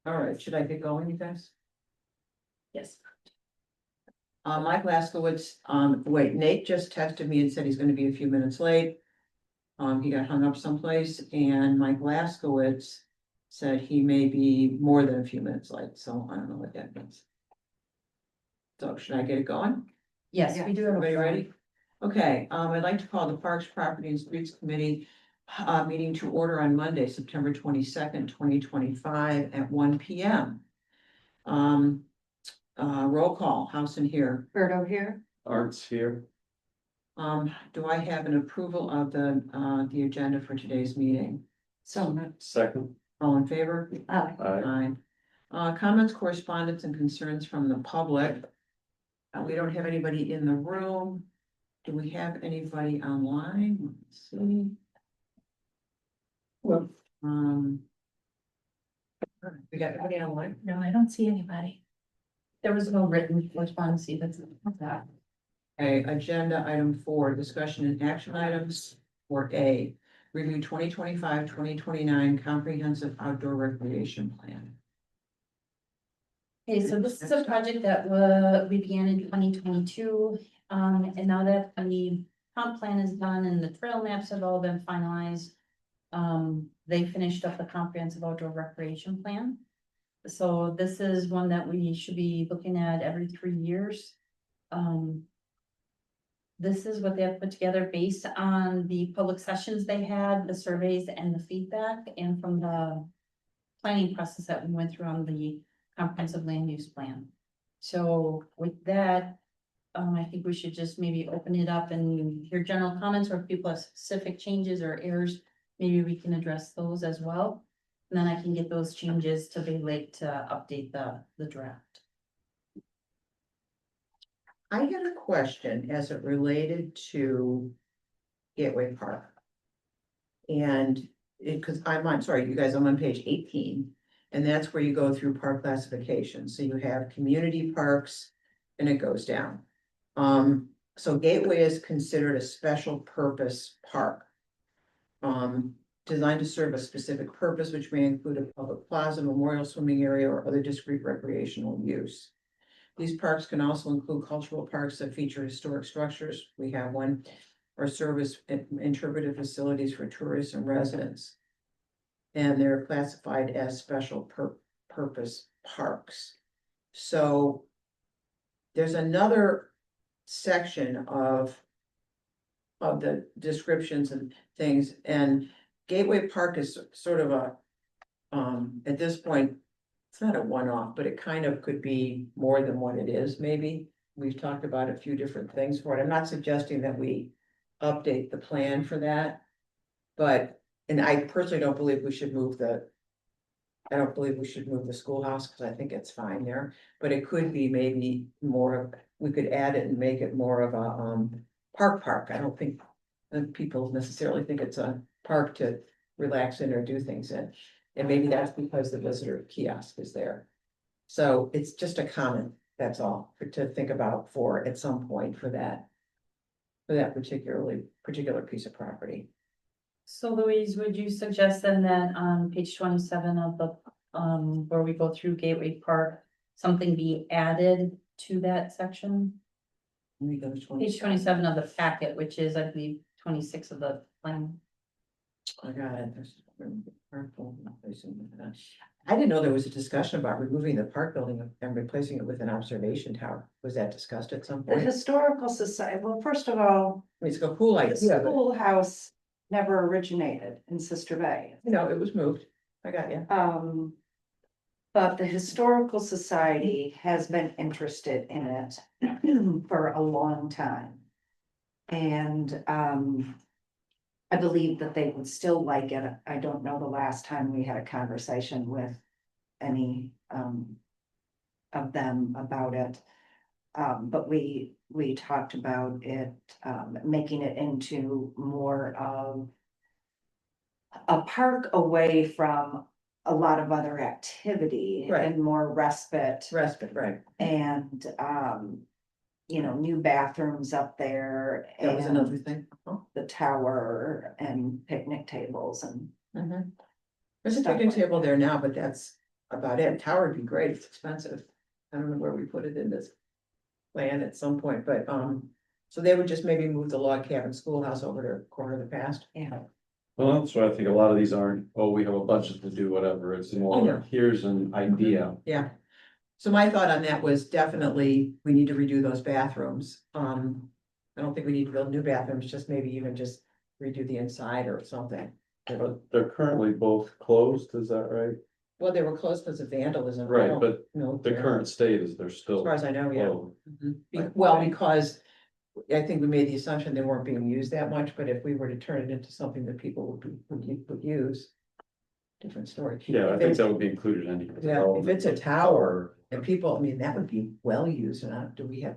All right, should I get going, you guys? Yes. Mike Laskowitz, wait, Nate just texted me and said he's gonna be a few minutes late. He got hung up someplace and Mike Laskowitz said he may be more than a few minutes late, so I don't know what that means. So should I get it going? Yes, we do have. Everybody ready? Okay, I'd like to call the Parks, Property and Streets Committee meeting to order on Monday, September 22nd, 2025 at 1 p.m. Roll call, House in here. Berto here. Art's here. Do I have an approval of the agenda for today's meeting? So, Second. All in favor? aye. Aye. Aye. Comments, correspondence, and concerns from the public. We don't have anybody in the room. Do we have anybody online? Let's see. Well. We got anybody online? No, I don't see anybody. There was no written correspondence, that's that. Okay, agenda item 4, discussion and action items for A. Review 2025-2029 comprehensive outdoor recreation plan. Okay, so this is a project that we began in 2022, and now that the comp plan is done and the trail maps have all been finalized. They finished up the comprehensive outdoor recreation plan. So this is one that we should be looking at every 3 years. This is what they have put together based on the public sessions they had, the surveys and the feedback, and from the planning process that we went through on the comprehensive land use plan. So with that, I think we should just maybe open it up and hear general comments, or if people have specific changes or errors, maybe we can address those as well. And then I can get those changes to be late to update the draft. I had a question as it related to Gateway Park. And because I'm on, sorry, you guys, I'm on page 18, and that's where you go through park classification. So you have community parks and it goes down. So Gateway is considered a special purpose park. Designed to serve a specific purpose, which may include a public plaza, memorial swimming area, or other discrete recreational use. These parks can also include cultural parks that feature historic structures. We have one, or service interpretive facilities for tourists and residents. And they're classified as special purpose parks. So there's another section of the descriptions and things, and Gateway Park is sort of a, at this point, it's not a one-off, but it kind of could be more than what it is, maybe. We've talked about a few different things for it. I'm not suggesting that we update the plan for that. But, and I personally don't believe we should move the schoolhouse, because I think it's fine there. But it could be maybe more of, we could add it and make it more of a park. I don't think that people necessarily think it's a park to relax in or do things in. And maybe that's because the visitor kiosk is there. So it's just a comment, that's all, to think about for at some point for that particular piece of property. So Louise, would you suggest then that on page 27 of the, where we go through Gateway Park, something be added to that section? Let me go to Page 27 of the packet, which is, I believe, 26 of the plan. I got it. I didn't know there was a discussion about removing the park building and replacing it with an observation tower. Was that discussed at some The point? historical society, well, first of all, I mean, it's a cool the idea, but schoolhouse never originated in Sister Bay. you know, it was moved. I got you. But the historical society has been interested in it for a long time. And, I believe that they would still like it. I don't know the last time we had a conversation with any, of them about it. But we talked about it, making it into more of a park away from a lot of other activity Right. and more respite Respite, right. and, new bathrooms up there. That was and another thing. Oh. the tower and picnic tables and There's a Stuff picnic like table there now, but that's about it. Tower would be great, it's expensive. I don't know where we put it in this plan at some point, but, so they would just maybe move the log cabin schoolhouse over to corner of the past. Yeah. Well, that's why I think a lot of these aren't, oh, we have a budget to do whatever, it's Yeah. more, here's an idea. Yeah. So my thought on that was definitely, we need to redo those bathrooms. I don't think we need to build new bathrooms, just maybe even just redo the inside or something. But they're currently both closed, is that right? Well, they were closed because of vandalism. I Right, don't but know if the they're- current state is they're As still far as I know, yeah. closed. Well, because I think we made the assumption they weren't being used that much, but if we were to turn it into something that people would use. Different story. Yeah, I If think it's- that would be included in. any Yeah, if it's a development. tower and people, I mean, that would be well used, and do we have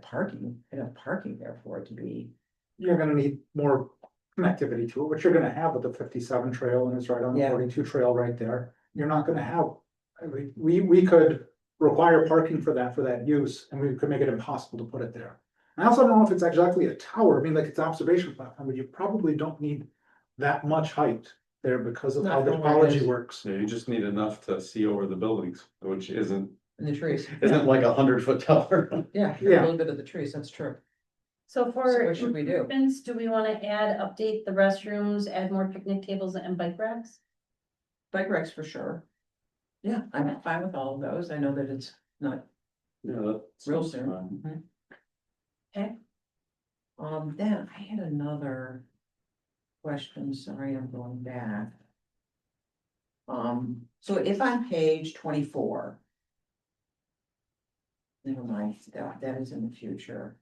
enough parking there for it to be? You're gonna need more connectivity to it, which you're gonna have with the 57 trail, and it's right on the Yeah. 42 trail right there. You're not gonna have, I mean, we could require parking for that use, and we could make it impossible to put it there. I also don't know if it's exactly a tower, I mean, like it's an observation platform, but you probably don't need that much height there because of how Not the from where it topology is. works. Yeah, you just need enough to see over the buildings, which isn't In the trees. like 100-foot tower. Yeah, a Yeah. little bit of the trees, that's true. So So for what should we do? improvements, do we wanna update the restrooms, add more picnic tables and bike racks? Bike racks for sure. Yeah, I'm fine with all of those. I know that it's not Yeah, that real sounds soon. fine. Okay. Then I had another question, sorry, I'm going back. So if on page 24. Never mind, that is in the future.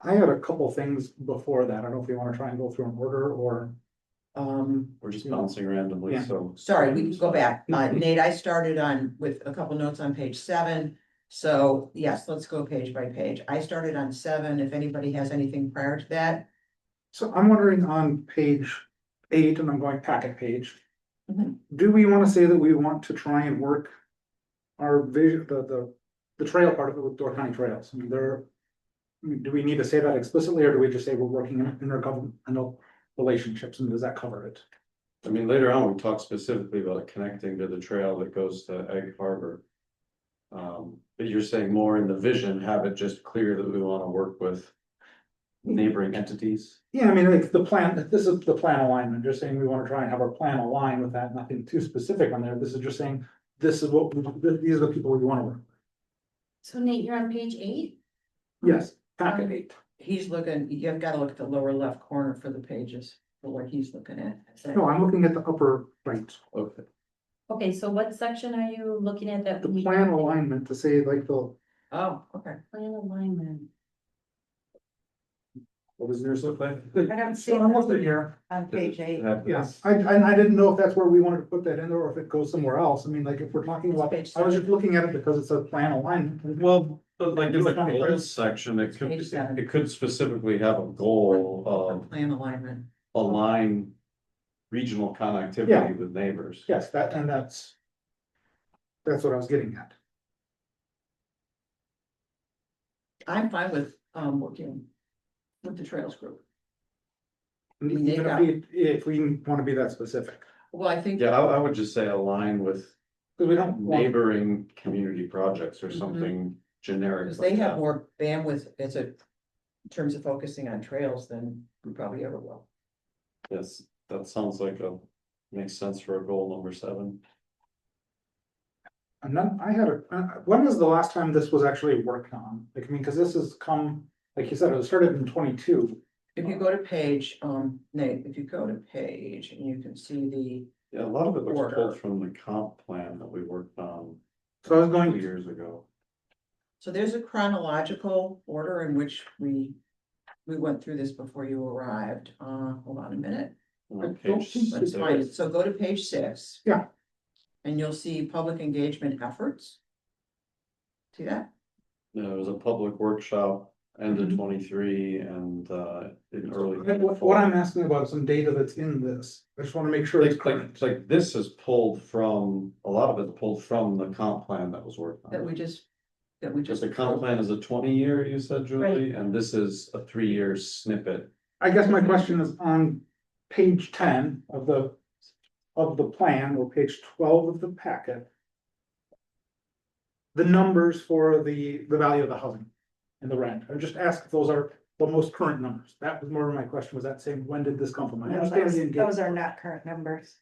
I had a couple things before that, I don't know if you wanna try and go through an order or. We're just bouncing randomly, Yeah. so. Sorry, we can go back. Nate, I started on with a couple notes on page 7. So yes, let's go page by page. I started on 7. If anybody has anything prior to that. So I'm wondering on page 8, and I'm going packet page. Mhm. Do we wanna say that we want to try and work our vision, the trail part of it with Door County Trails? I mean, do we need to say that explicitly, or do we just say we're working in intergovernmental relationships, and does that cover it? I mean, later on, we talk specifically about connecting to the trail that goes to Egg Harbor. But you're saying more in the vision, have it just clear that we wanna work with neighboring entities. Yeah, I mean, like the plan, this is the plan alignment, just saying we wanna try and have our plan align with that, nothing too specific on there, this is just saying, this is what, these are the people we wanna work with. So Nate, you're on page 8? Yes, packet 8. He's looking, you've got to look at the lower left corner for the pages, for what he's looking at. No, I'm looking at the upper right, Okay. Okay, so what section are you looking at that? the we- plan alignment to say like the, Oh, okay. Plan alignment. What does yours look like? I don't see so I'm it looking here. on page 8. Yes, I didn't know if that's where we wanted to put that in there, or if it goes somewhere else, I mean, like, if we're talking about, It's page I was 7. just looking at it because it's a plan alignment. Well, but like in the goals section, Page 7. it could specifically have a goal of Plan alignment. align regional Yeah. connectivity with neighbors. Yes, that's what I was getting at. I'm fine with, working with the Trails Group. And They even got- if we wanna be that specific, Well, I think. Yeah, I would just say align with because we don't want, neighboring community projects or Mhm. something generic. Because like they have that. more bandwidth in terms of focusing on trails than we probably ever will. Yes, that sounds like makes sense for a goal number 7. and then I had when was the last time this was actually worked on? Like, I mean, because this has come, like you said, it was started in 22. If you go to page, Nate, if you go to page and you can see Yeah, a lot of it looks Order. pulled from the comp plan that we worked on So I was 2 going, years ago. so there's a chronological order in which we went through this before you arrived. Hold on a minute. On don't page think Let's find it. 6. So go to page 6. Yeah. And you'll see public engagement efforts. See that? There was a public workshop ended Mhm. 23 and in early. what I'm asking about is some data that's in this, I just wanna make sure it's current. Like this is pulled from, a lot of it's pulled from the comp plan that was worked That on. we just. Just the comp plan is a 20-year, you said, Julie, and this is a 3-year snippet. I guess my question is on page 10 of the plan, or page 12 of the packet. the numbers for the value of the housing and the rent. I just asked if those are the most current numbers. That was more of my question, was that saying, when did this come from? I No, understand the those engagement. are not current numbers.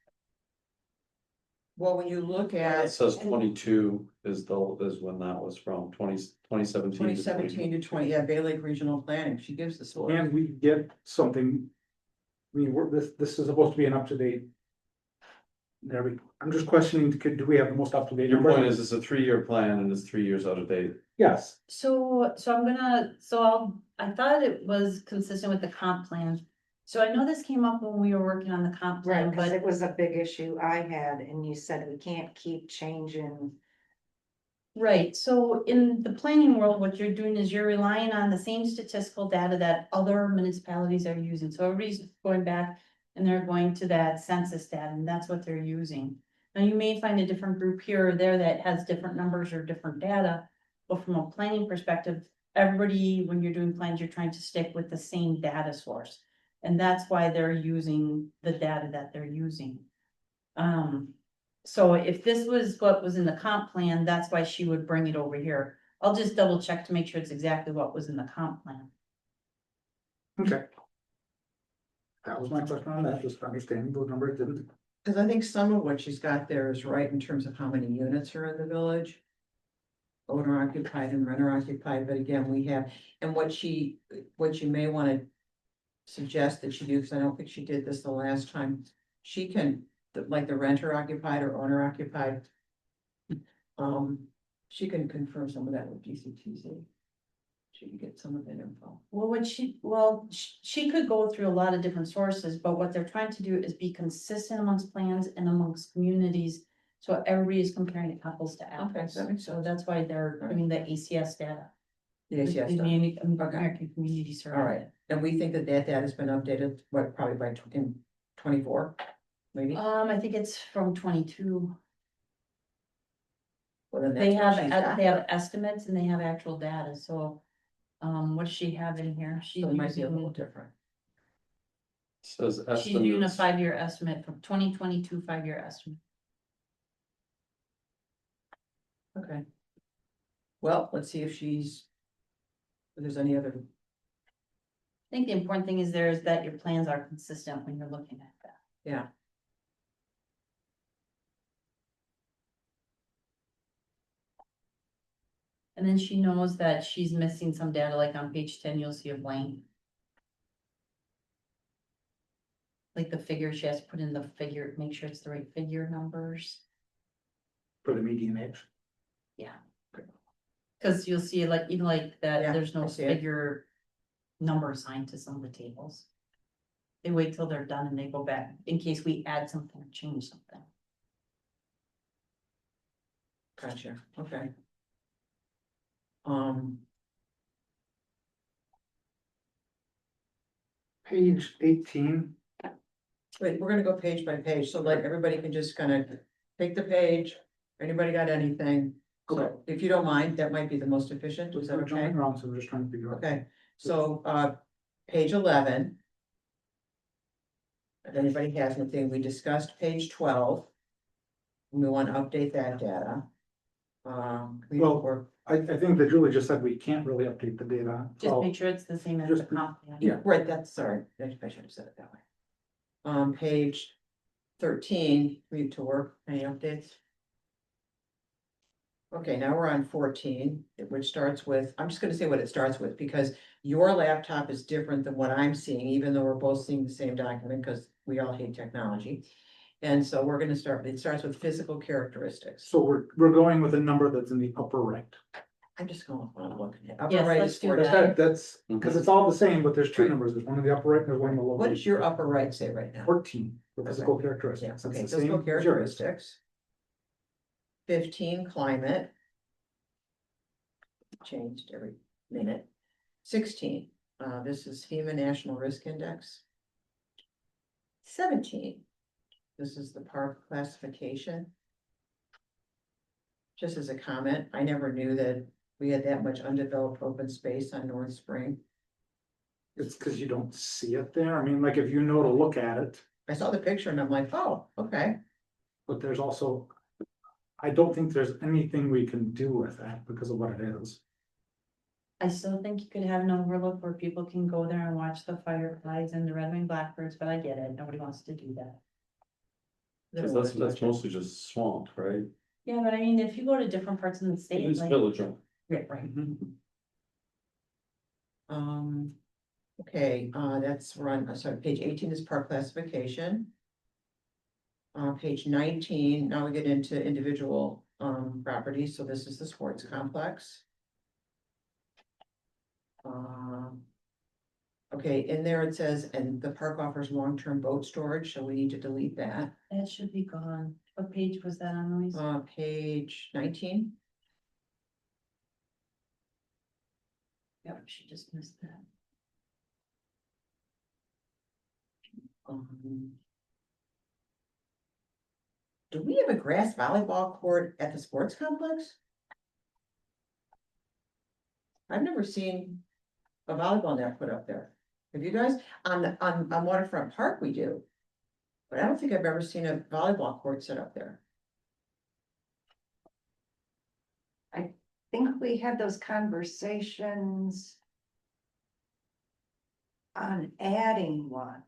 Well, when you look It at says 22 is when that was from, 2017. twenty seventeen to twenty, yeah, Bay Lake Regional Planning, she gives the source. Can we get something? I mean, this is supposed to be an up-to-date. I'm just questioning, do we have the most up-to-date? Your number? point is, it's a 3-year plan and it's 3 years out of date. Yes, So I thought it was consistent with the comp plan. So I know this came up when we were working on the comp Right, plan, because but it was a big issue I had, and you said we can't keep changing. right, so in the planning world, what you're doing is you're relying on the same statistical data that other municipalities are using. So everybody's going back and they're going to that census data, and that's what they're using. Now, you may find a different group here or there that has different numbers or different data, but from a planning perspective, everybody, when you're doing plans, you're trying to stick with the same data source. And that's why they're using the data that they're using. So if this was what was in the comp plan, that's why she would bring it over here. I'll just double check to make sure it's exactly what was in the comp plan. okay. That was my question on that, just understanding those numbers didn't. Cause I think some of what she's got there is right in terms of how many units are in the village. Owner occupied and renter occupied, but again, we have, and what you may wanna suggest that she do, because I don't think she did this the last time. She can, like the renter occupied or owner occupied. She can confirm some of that with DCTC. She can get some of that info. Well, she could go through a lot of different sources, but what they're trying to do is be consistent amongst plans and amongst communities. So everybody is comparing apples to apples. that makes So sense. that's why they're doing the ACS data. Yes, yes, The done. American Community Survey. All right, and we think that data has been updated, what, probably by in 24, maybe? I think it's from 22. Well, then They that's what she's got. they have estimates and they have actual data, so, what does she have in here? She's So it might be a little using, different. Says she's doing a estimates. 5-year estimate from 2022 5-year estimate. Okay. Well, let's see if there's any other, I think the important thing is that your plans are consistent when you're looking at that. yeah. And then she knows that she's missing some data, like on page 10, you'll see a blank. Like the figure, she has to put in the figure, make sure it's the right figure numbers. For the median age. Cause you'll see like, even like that, Yeah, there's I no see it. figure number assigned to some of the tables. They wait till they're done and they go back in case we add something or change something. Gotcha, okay. Page 18, Wait, we're gonna go page by page, so like everybody can just kind of take the page. Anybody got anything? So if you don't mind, that might be the most efficient, is that we're okay? jumping around, so we're just trying to figure out. Okay, so, page 11. If anybody has anything, we discussed page 12. We want to update that data. Well, Or, I think that Julie just said we can't really update the data. Just So make sure it's the same as the Just- comp plan. yeah. right, that's, sorry, I should have said it that way. Page 13, read to work, any updates? Okay, now we're on 14, which starts with, I'm just gonna say what it starts with, because your laptop is different than what I'm seeing, even though we're both seeing the same document, because we all hate technology. And so we're gonna start, it starts with physical characteristics. So we're going with a number that's in the upper right. I'm just going with what I'm looking at. Upper Yes, right let's is do 14. that. That's, because it's all the same, but there's two Right. numbers, there's one in the upper right, and there's one in the lower. What does your upper right say right now? 14, for physical Yeah, characteristics. It's okay, the physical same as yours. characteristics. 15, climate. Changed every minute. 16, this is FEMA National Risk Index. 17, this is the park classification. Just as a comment, I never knew that we had that much undeveloped open space on North Spring. It's because you don't see it there. I mean, like, if you know to look at it, I saw the picture and I'm like, oh, okay. but there's also I don't think there's anything we can do with that because of what it is. I still think you could have an overlook where people can go there and watch the fireflies and the red-winged blackbirds, but I get it, nobody wants to do that. Cause that's mostly just swamp, right? Yeah, but I mean, if you go to different parts of the state, It's like, village. yeah, right, Okay, that's run, sorry, page 18 is park classification. Page 19, now we get into individual, properties, so this is the sports complex. Okay, in there it says, and the park offers long-term boat storage, so we need to delete that. that should be gone. What page was that on, Louise? Page 19. Yep, she just missed that. Um, Do we have a grass volleyball court at the sports complex? I've never seen a volleyball net put up there. Have you guys? On Waterfront Park, we do. But I don't think I've ever seen a volleyball court set up there. I think we had those conversations on adding one,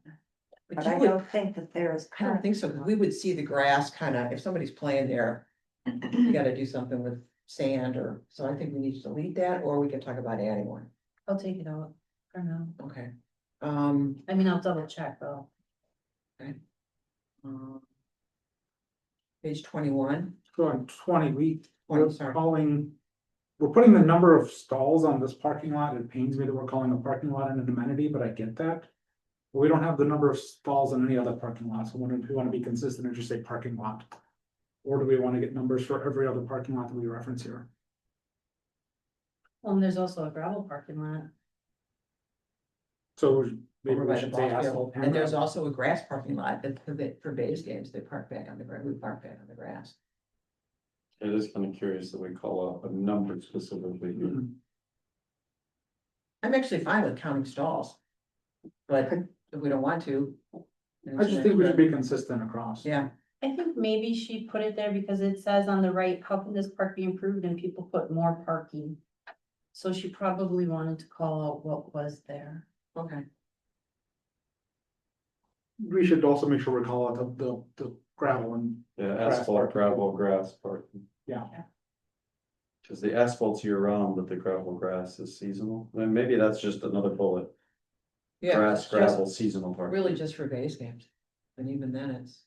but you I would- don't think that there's. I don't think so, because we would see the grass kind of, if somebody's playing there, you gotta do something with sand or, so I think we need to delete that, or we can talk about adding one. I'll take it out for now. Okay. I mean, I'll double check though. Page 21, So on 20, we're sorry. calling, we're putting the number of stalls on this parking lot. It pains me that we're calling a parking lot an amenity, but I get that. But we don't have the number of stalls in any other parking lots. I wonder if we want to be consistent and just say parking lot. Or do we want to get numbers for every other parking lot that we reference here? Well, and there's also a gravel parking lot. So maybe Over we by the should ball say field. asphalt. And there's also a grass parking lot that for Bays games, they park back on the grass, we park back on the grass. It is kind of curious that we call out a number specifically. here. Mhm. I'm actually fine with counting stalls. But if we don't want to. I just think we should be consistent across. Yeah, I think maybe she put it there because it says on the right, how can this park be improved, and people put more parking. So she probably wanted to call out what was there. okay, We should also make sure we call out the gravel and, Yeah, Grass asphalt, parking. gravel, grass parking. yeah. Cause the asphalt's year round, but the gravel grass is seasonal. Then maybe that's just another bullet. yeah, Grass, it's gravel, just seasonal park. really just for Bays games. And even then it's.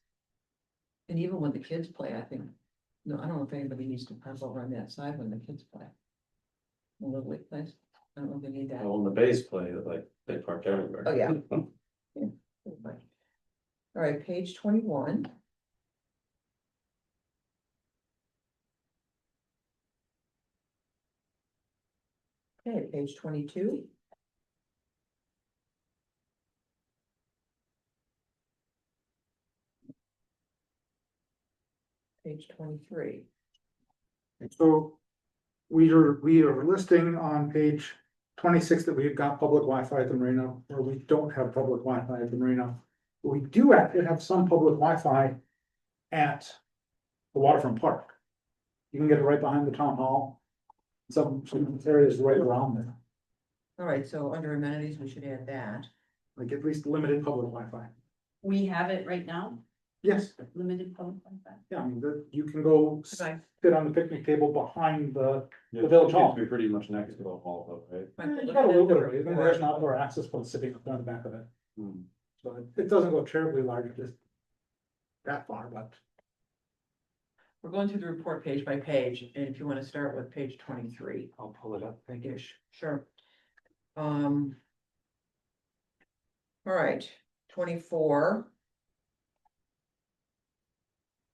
And even when the kids play, I think, no, I don't know if anybody needs to park over on that side when the kids play. The Little League place, I don't know if they need that. Well, when the bays play, like, they park everywhere. Oh, yeah. Yeah, pretty much. All right, page 21. Okay, page 22. Page 23. So we are listing on page 26 that we've got public Wi-Fi at the marina, or we don't have public Wi-Fi at the marina. But we do actually have some public Wi-Fi at the waterfront park. You can get it right behind the town hall. Some areas right around there, All right, so under amenities, we should add that. like at least limited public Wi-Fi. We have it right now, Yes, limited public Wi-Fi. yeah, I mean, you can go Okay. sit on the picnic table behind the, Yeah, The village it hall. seems to be pretty much next to the hall, though, right? Might you look got a at little bit that of, it. before. There's an outdoor access point sitting up on the back of it. Hmm. So it doesn't go terribly large, just that far, but. We're going through the report page by page, and if you want to start with page 23. I'll pull it up, thank you. Sure. All right, 24.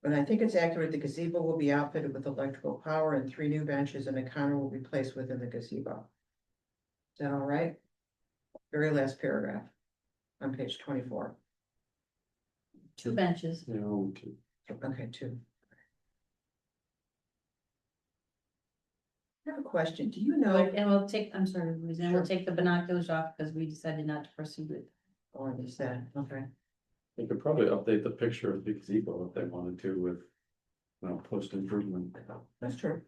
And I think it's accurate, the gazebo will be outfitted with electrical power and 3 new benches and a counter will be placed within the gazebo. Is that all right? Very last paragraph on page 24. 2 benches. Yeah, Okay, 2. I have a question, do you know? And we'll take, I'm sorry, Louise, and we'll Sure. take the binoculars off because we decided not to proceed with. Oh, I understand, okay. You could probably update the picture of the gazebo if they wanted to with post improvement. That's true.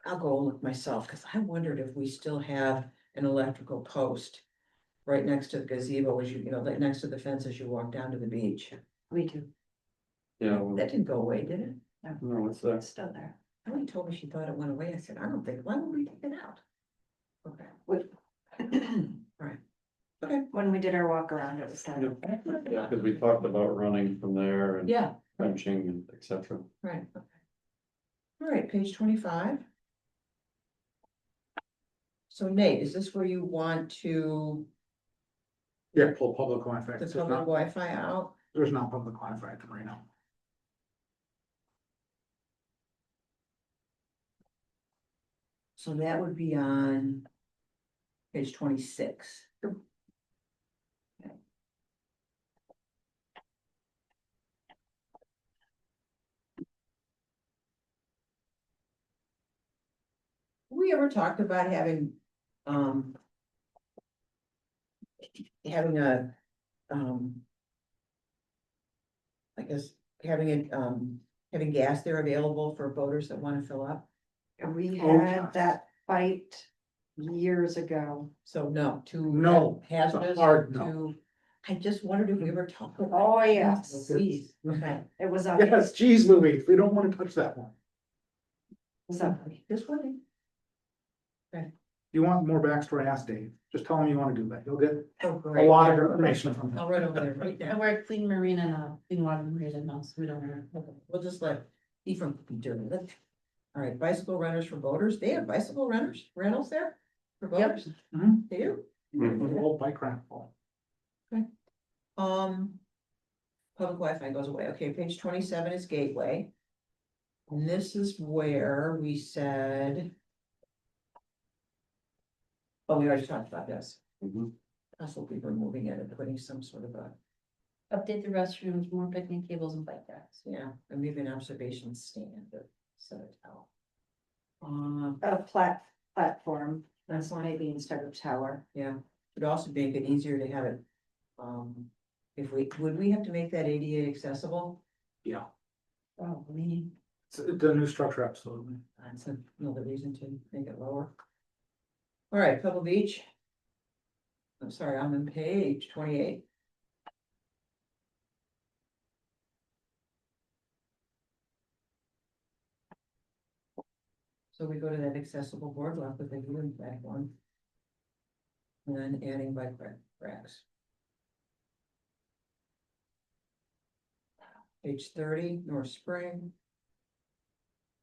I'll go look myself, because I wondered if we still have an electrical post right next to the gazebo, as you know, like next to the fence as you walk down to the beach. We do. Yeah, well, That didn't go away, did it? no, it's that. It's still there. Emily told me she thought it went away. I said, I don't think, why would we take it out? Okay, okay, When we did our walk around, it was there. Yeah, because we talked about running from there and yeah, trenching and et cetera. right, okay. All right, page 25. So Nate, is this where you want to, Yeah, pull public Wi-Fi. the There's public not, Wi-Fi out? there's not public Wi-Fi at the marina. So that would be on page 26. Okay. We ever talked about um, having a, I guess, having gas there available for boaters that want to fill up? And we Oh, had yes. that fight years ago. So no, too No, hazardous, it's a hard no. too, I just wondered if we ever talked about. Oh, yes. Please, okay, It was up. Yes, cheese movie, we don't wanna touch that one. It was up. just wondering. If you want more backstory, ask Dave, just tell him you wanna do that, you'll get Oh, a great. lot of information from him. I'll run over there right And now. we're a clean marina now, clean water marina now, so we don't have. We'll just let Ephraim be doing it. All right, bicycle renters for boaters. They have bicycle rentals there for Yep. boaters? Mhm. They do? Mhm. Old bike raffle. Public Wi-Fi goes away. Okay, page 27 is gateway. And this is where we said. Oh, we already talked about this. Mhm. Possibly removing it and putting some sort of a, Update the restrooms, more picnic tables and bike racks. yeah, and maybe an observation stand or set it out. A platform, that's maybe instead of tower. Yeah, would also make it easier to have it. If would we have to make that ADA accessible? Yeah, Probably. it's a new structure, absolutely. That's another reason to make it lower. All right, Pebble Beach. I'm sorry, I'm on page 28. So we go to that accessible boardwalk with the view in back one. And then adding bike racks. Page 30, North Spring.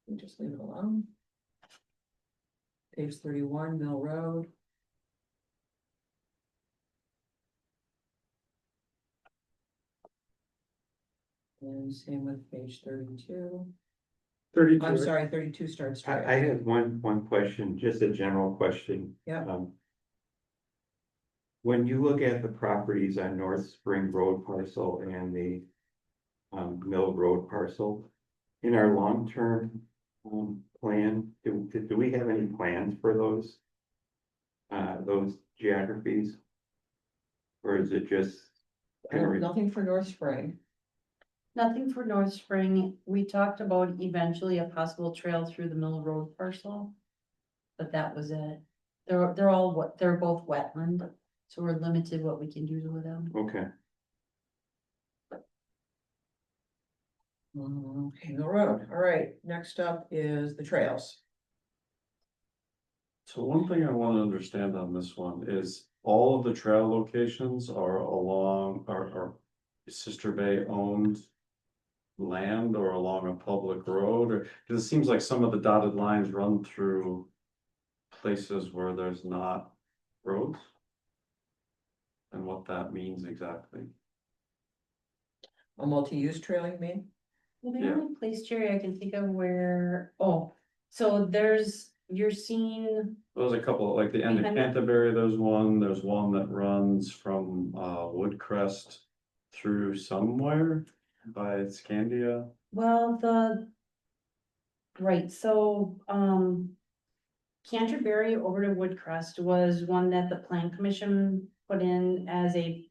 We just leave it alone. Page 31, Mill Road. And same with page 32. 32. I'm sorry, 32 starts. I have one question, just a general question. Yeah. When you look at the properties on North Spring Road parcel and the Mill Road parcel, in our long-term plan, do we have any plans for those geographies? Or is it just? Nothing for North Spring. Nothing for North Spring. We talked about eventually a possible trail through the Mill Road parcel. But that was it. They're all what, they're both wetland, so we're limited what we can do with them. Okay. Okay, Mill Road. All right, next up is the trails. So one thing I want to understand on this one is all of the trail locations are along, are Sister Bay owned land or along a public road, or, because it seems like some of the dotted lines run through places where there's not roads. And what that means exactly. A multi-use trail, you mean? Well, the Yeah. only place, Jerry, I can think of where, so you're seeing, There's a couple, like the end of Behind- Canterbury, there's one that runs from Woodcrest through somewhere by Scandia. well, right, so, Canterbury over to Woodcrest was one that the plan commission put in as a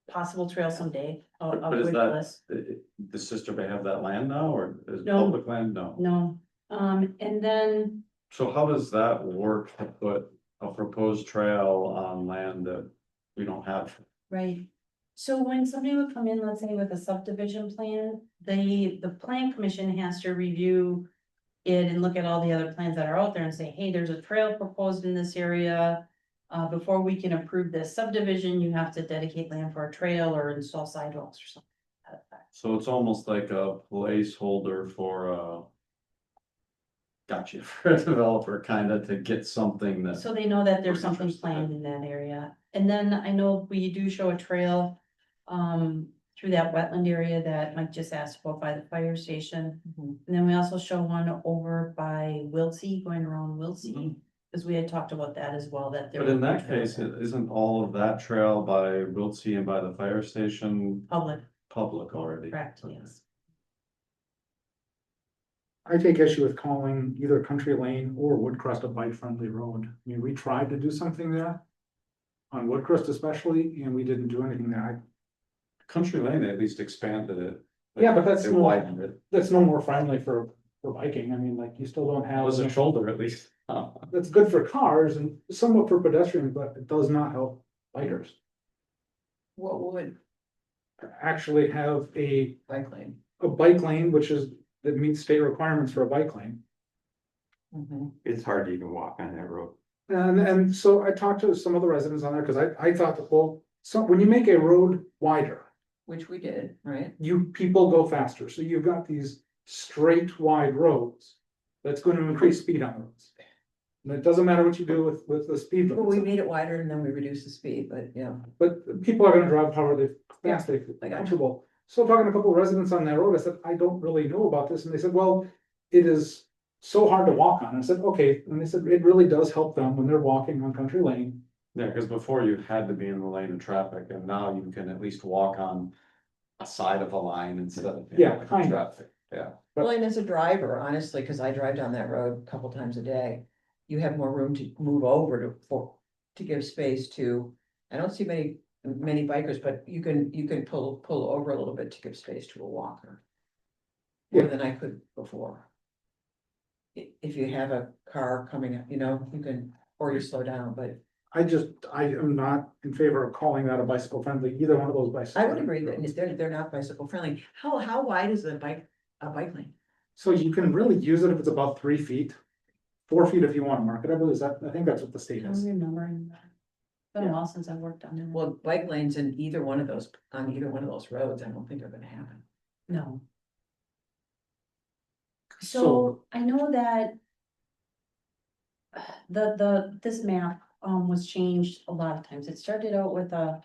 possible trail someday, a But is wish that, list. the Sister Bay have that land now, or is No. public land? No. No, and then, So how does that work to put a proposed trail on land that we don't have? right, so when somebody would come in, let's say with a subdivision plan, the plan commission has to review it and look at all the other plans that are out there and say, hey, there's a trail proposed in this area. Before we can approve this subdivision, you have to dedicate land for a trail or install sidewalks or something. to that effect. So it's almost like a placeholder for gotcha, for a developer kind of to get something that, So they know that there's We're something interested planned in. in that area. And then I know we do show a trail through that wetland area that Mike just asked about by the fire station. Mhm. And then we also show one over by Wiltsey, going around Wiltsey, Mhm. because we had talked about that as well, that there. but in would be that trails case, there. isn't all of that trail by Wiltsey and by the fire station Public, public already? correct, yes. I take issue with calling either Country Lane or Woodcrest a bike-friendly road. I mean, we tried to do something there. On Woodcrest especially, and we didn't do anything there. Country Lane, they at least expanded it. Yeah, but that's They more- widened it. That's no more friendly for biking. I mean, like, you still don't It have. was a shoulder at least. That's good for cars and somewhat for pedestrians, but it does not help bikers. What would Actually have bike lane? a bike lane, which is, that meets state requirements for a bike lane. Mhm. It's hard to even walk on that road. And so I talked to some of the residents on there, cause I thought that, well, so when you make a road wider, Which we did, right? people go faster, so you've got these straight wide roads. That's gonna increase speed on roads. And it doesn't matter what you do with the speed Well, we limit, made it wider and then we reduced the speed, but yeah. but people are gonna drive however they fast they feel I got you. comfortable. So talking to a couple of residents on that road, I said, I don't really know about this, and they said, well, it is so hard to walk on. I said, okay, and they said, it really does help them when they're walking on Country Lane. Yeah, because before you had to be in the lane of traffic and now you can at least walk on a side of a line instead of. Yeah, kind of. Traffic, yeah. Well, and as a driver, honestly, because I drive down that road a couple times a day, you have more room to move over to give space to, I don't see many bikers, but you can pull over a little bit to give space to a walker. More Yeah. than I could before. If you have a car coming up, you know, you can, or you slow down, but I am not in favor of calling that a bicycle friendly, either one of those bicycles. I would agree that they're not bicycle friendly. How wide is a bike lane? So you can really use it if it's about 3 feet, 4 feet if you want to mark it, I think that's what the state I don't is. remember. Been a Yeah. while since I've worked on it. Well, bike lanes in either one of those, on either one of those roads, I don't think are gonna happen. No. So, So I know that. This map was changed a lot of times. It started out with a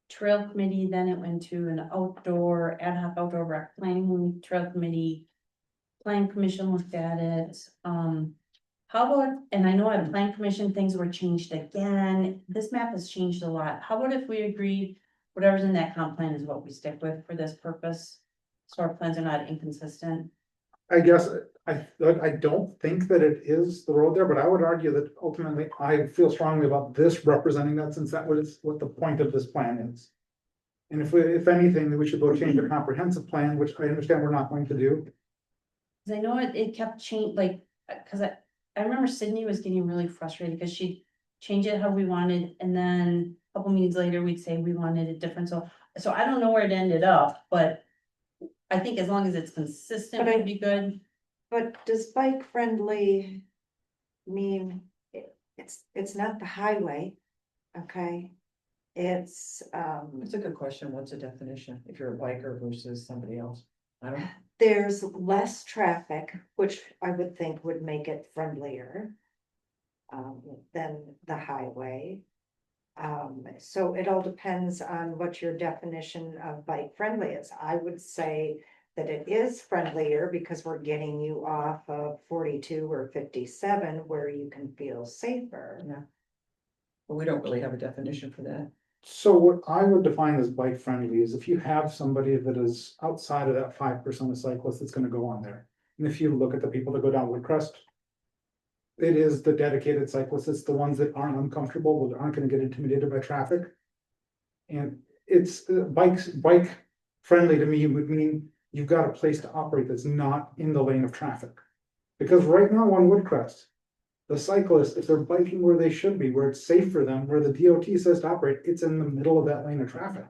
trail committee, then it went to an outdoor, ad hoc outdoor rec planning trail committee. Plan commission looked at it, how about, and I know at plan commission, things were changed again. This map has changed a lot. How about if we agree, whatever's in that comp plan is what we stick with for this purpose? So our plans are not inconsistent. I guess, I don't think that it is the road there, but I would argue that ultimately, I feel strongly about this representing that, since that was what the point of this plan is. And if anything, then we should go change the comprehensive plan, which I understand we're not going to do. Cause I know it kept change, like, cause I remember Sydney was getting really frustrated because she'd change it how we wanted, and then a couple meetings later, we'd say we wanted it different, so I don't know where it ended up, but. I think as long as it's consistent, But would be good. But does bike friendly mean it's not the highway? Okay, it's, That's a good question. What's the definition? If you're a biker versus somebody else? I don't, there's less traffic, which I would think would make it friendlier. Than the highway. So it all depends on what your definition of bike friendly is. I would say that it is friendlier because we're getting you off of 42 or 57 where you can feel safer. yeah. But we don't really have a definition for that. So what I would define as bike friendly is if you have somebody that is outside of that 5% of cyclists that's gonna go on there. And if you look at the people that go down Woodcrest. It is the dedicated cyclists, it's the ones that aren't uncomfortable, that aren't gonna get intimidated by traffic. And it's bike friendly to me would mean you've got a place to operate that's not in the lane of traffic. Because right now on Woodcrest, the cyclists, if they're biking where they should be, where it's safe for them, where the DOT says to operate, it's in the middle of that lane of traffic.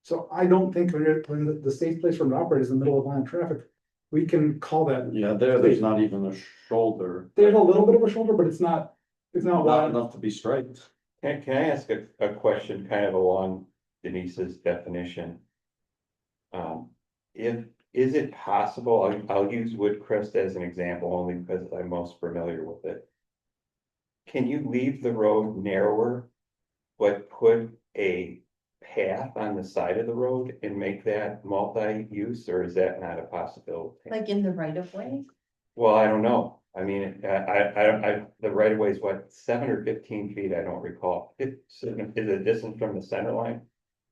So I don't think when the safe place for them to operate is in the middle of line of traffic, we can call that. Yeah, there's not even a shoulder, There's a little bit of a shoulder, but it's not not wide. enough to be striped. Can I ask a question kind of along Denise's definition? Is it possible, I'll use Woodcrest as an example only because I'm most familiar with it. Can you leave the road narrower, but put a path on the side of the road and make that multi-use, or is that not a possibility? Like in the right of way? Well, I don't know. I mean, the right of way is what, 7 or 15 feet, I don't recall. Is it distance from the center line?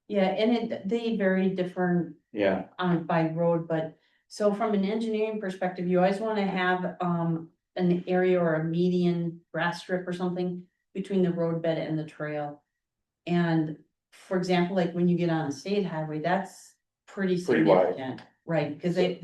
Yeah, and they vary different Yeah, by road, but so from an engineering perspective, you always wanna have an area or a median grass strip or something between the roadbed and the trail. And for example, like when you get on a state highway, that's pretty Pretty wide. significant, right? Because they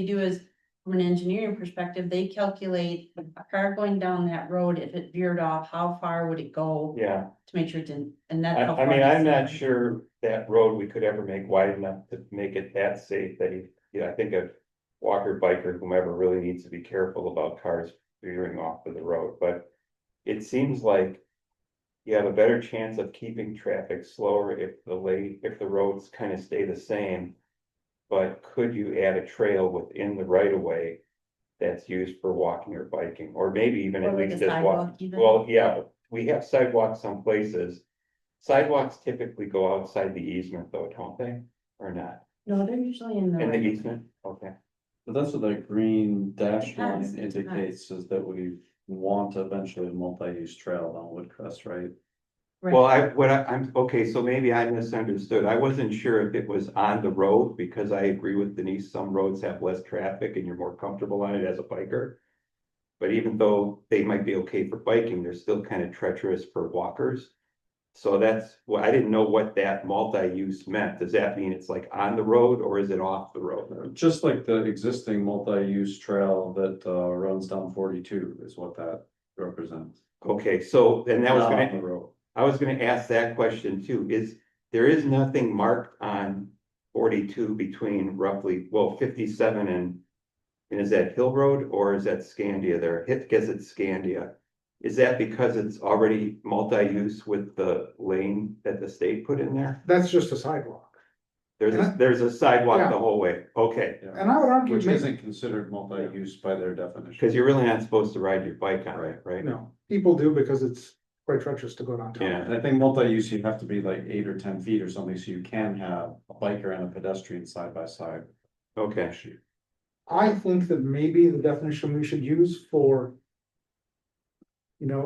do is, from an engineering perspective, they calculate a car going down that road, if it veered off, how far would it go yeah. to make sure it didn't, and that's. I how far mean, it's I'm not separated. sure that road we could ever make wide enough to make it that safe that I think a walker, biker, whomever really needs to be careful about cars veering off of the road, but it seems like you have a better chance of keeping traffic slower if the roads kind of stay the same. But could you add a trail within the right of way that's used for walking or biking, or maybe even Or at like a least just sidewalk walk? even? Well, yeah, we have sidewalks some places. Sidewalks typically go outside the easement though, don't they? Or not? No, they're usually in the. In the right of way. easement? Okay. But that's what that green dash line Depends, it indicates, is that we want eventually a multi-use trail on Woodcrest, right? Right. Well, I'm, okay, so maybe I misunderstood. I wasn't sure if it was on the road, because I agree with Denise, some roads have less traffic and you're more comfortable on it as a biker. But even though they might be okay for biking, they're still kind of treacherous for walkers. So that's, well, I didn't know what that multi-use meant. Does that mean it's like on the road or is it off the road? Just like the existing multi-use trail that runs down 42 is what that represents. Okay, so, and that was Not on the gonna, road. I was gonna ask that question too, there is nothing marked on 42 between roughly, well, 57 and is that Hill Road or is that Scandia there? I guess it's Scandia. Is that because it's already multi-use with the lane that the state put in there? That's just a sidewalk. There's a sidewalk Yeah. the whole way, okay, Yeah. And I would argue, Which maybe, isn't considered multi-use by their definition. because you're really not supposed to ride your bike on it, right? no, people do because it's quite treacherous to go downtown. Yeah. And I think multi-use, you have to be like 8 or 10 feet or something, so you can have a biker and a pedestrian side by side. Okay, I think that maybe the definition we should use for,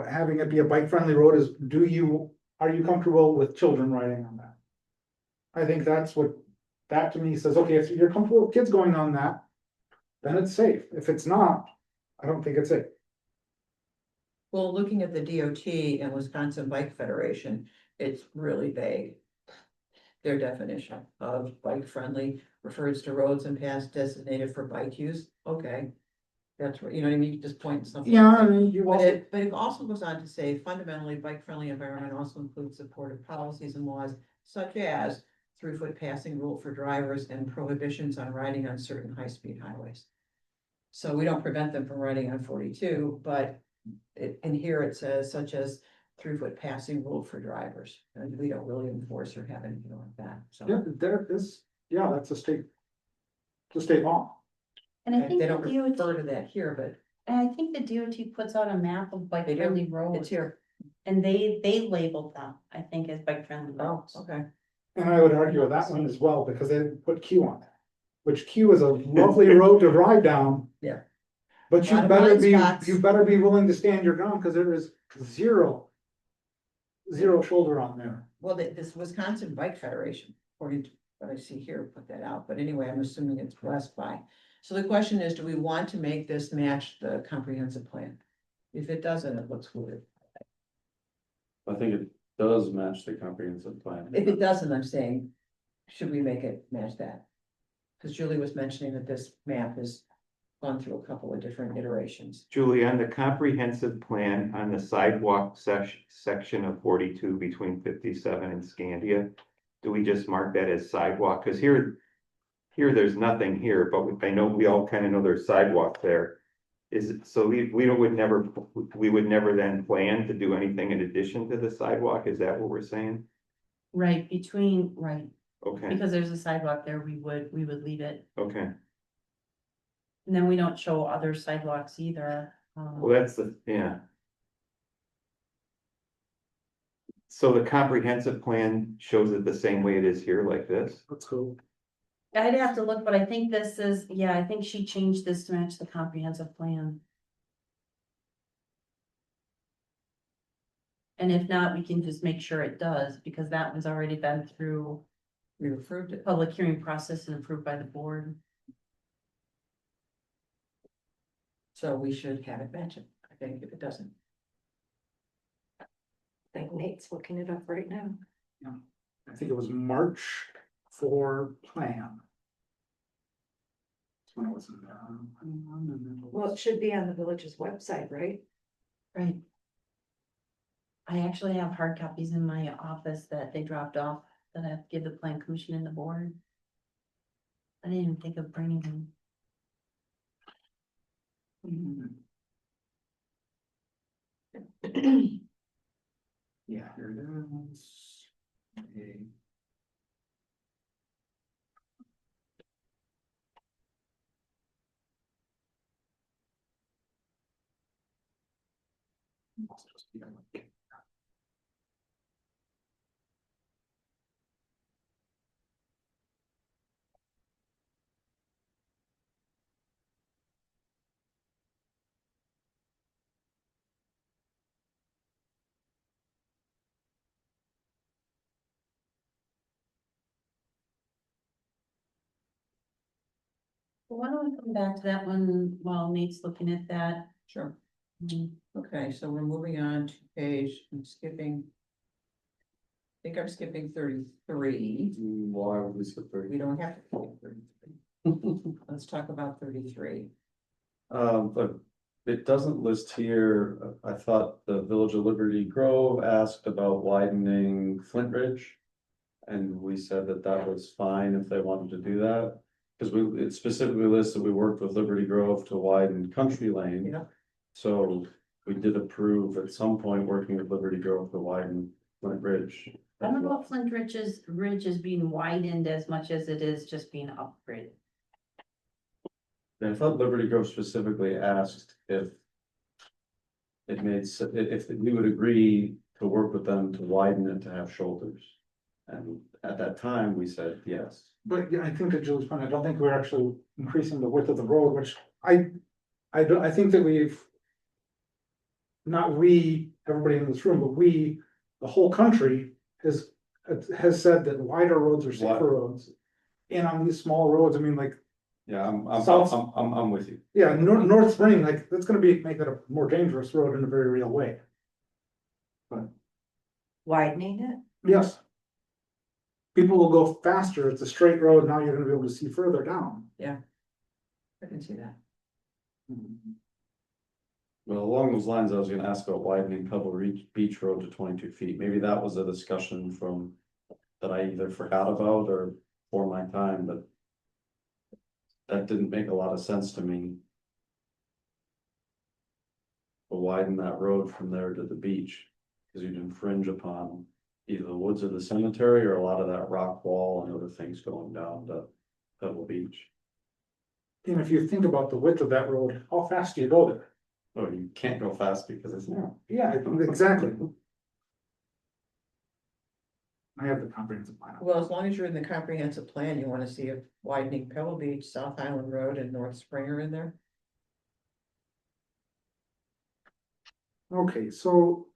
having it be a bike-friendly road is, are you comfortable with children riding on that? I think that to me says, okay, if you're comfortable with kids going on that, then it's safe. If it's not, I don't think it's safe. Well, looking at the DOT and Wisconsin Bike Federation, it's really vague. Their definition of bike friendly refers to roads and paths designated for bike use. Okay. That's what, you know what I mean? You just point something. Yeah, I mean, you But also, it also goes on to say fundamentally, bike-friendly environment also includes supportive policies and laws such as through-foot passing rule for drivers and prohibitions on riding on certain high-speed highways. So we don't prevent them from riding on 42, but in here it says such as through-foot passing rule for drivers, and we don't really enforce or have anything like that, so. that's a state law. And I think They the don't refer DOT, to that here, but and I think the DOT puts out a map of bike They do. friendly it's roads, here. and they labeled them, I think, as bike friendly Oh, roads. okay. And I would argue with that one as well, because they didn't put Q on it, which Q is a lovely road to ride down. Yeah. But Lot of blind spots. you better be willing to stand your ground, because there is zero shoulder on there. Well, this Wisconsin Bike Federation, according to what I see here, put that out, but anyway, I'm assuming it's blessed by. So the question is, do we want to make this match the comprehensive plan? If it doesn't, it looks weird. I think it does match the comprehensive plan. If it doesn't, I'm saying, should we make it match that? Because Julie was mentioning that this map has gone through a couple of different iterations. Julie, on the comprehensive plan, on the sidewalk section of 42 between 57 and Scandia, do we just mark that as sidewalk? Because here there's nothing here, but I know we all kind of know there's sidewalk there. Is it, so we would never then plan to do anything in addition to the sidewalk? Is that what we're saying? Right, right, Okay, because there's a sidewalk there, we would leave it. okay. And then we don't show other sidewalks either. Well, that's yeah. So the comprehensive plan shows it the same way it is here, like this? Let's go. I'd have to look, but I think this is, yeah, I think she changed this to match the comprehensive plan. And if not, we can just make sure it does, because that one's already been through We approved it. public hearing process and approved by the board. So we should have it match it, I think, if it doesn't. I think Nate's looking it up right now. I think it was March for plan. That's when it was in there. Well, it should be on the village's website, right? Right. I actually have hard copies in my office that they dropped off that I have to give the plan commission and the board. I didn't even think of bringing them. Yeah, here it is. Okay. Must just be like- Well, why don't we come back to that one while Nate's looking at that? Sure. Mm, Okay, so we're moving on to page, I'm skipping. I think I'm skipping 33. Why would we skip We 30? don't have to skip 33. Let's talk about 33. But it doesn't list here, I thought the Village of Liberty Grove asked about widening Flint Ridge. And we said that that was fine if they wanted to do that, because it specifically lists that we worked with Liberty Grove to widen Country Lane. Yeah. So we did approve at some point working with Liberty Grove to widen Flint Ridge. I don't know if Flint Ridge is being widened as much as it is just being upgraded. And I thought Liberty Grove specifically asked if it made, if we would agree to work with them to widen it to have shoulders. And at that time, we said yes. But yeah, I think to Julie's point, I don't think we're actually increasing the width of the road, which I think that we've. Not we, everybody in this room, but we, the whole country has said that wider roads are safer roads. And on these small roads, I mean, like, Yeah, South- I'm with you. yeah, North Spring, like, that's gonna make it a more dangerous road in a very real way. Widening it? Yes. People will go faster, it's a straight road, now you're gonna be able to see further down. I can see that. Well, along those lines, I was gonna ask about widening Pebble Beach Road to 22 feet. Maybe that was a discussion from. That I either forgot about or for my time, but. That didn't make a lot of sense to me. To widen that road from there to the beach, because you'd infringe upon. Either the woods or the cemetery or a lot of that rock wall and other things going down to Pebble Beach. And if you think about the width of that road, how fast do you go there? Oh, you can't go fast because it's narrow. Yeah, exactly. I have the comprehensive plan. Well, as long as you're in the comprehensive plan, you want to see if widening Pebble Beach, South Island Road and North Spring are in there. Okay, so.